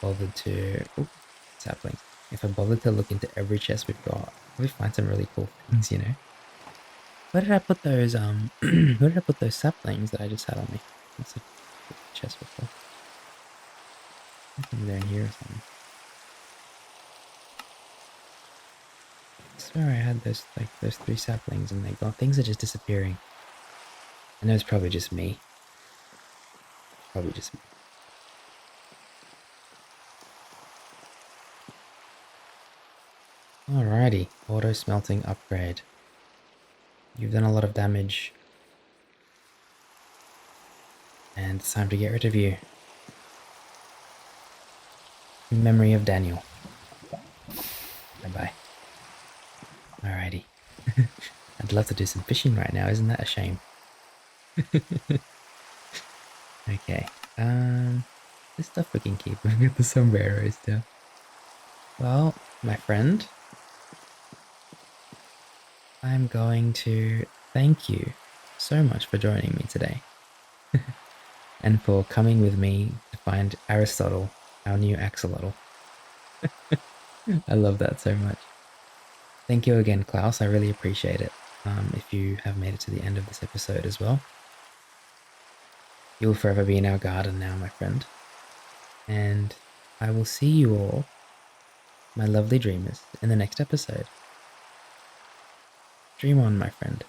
bothered to... Ooh, saplings. If I bothered to look into every chest we've got, we find some really cool things, you know? Where did I put those, where did I put those saplings that I just had on me? What's the chest before? I think they're in here or something. I swear I had those, like, those 3 saplings and they gone. Things are just disappearing. I know it's probably just me. Probably just me. Alrighty, auto smelting upgrade. You've done a lot of damage. And it's time to get rid of you. In memory of Daniel. Bye-bye. Alrighty. I'd love to do some fishing right now, isn't that a shame? Okay. This stuff we can keep. We've got the sombrero still. Well, my friend, I'm going to thank you so much for joining me today. And for coming with me to find Aristotle, our new axolotl. I love that so much. Thank you again, Klaus. I really appreciate it. If you have made it to the end of this episode as well. You'll forever be in our garden now, my friend. And I will see you all, my lovely dreamers, in the next episode. Dream on, my friend.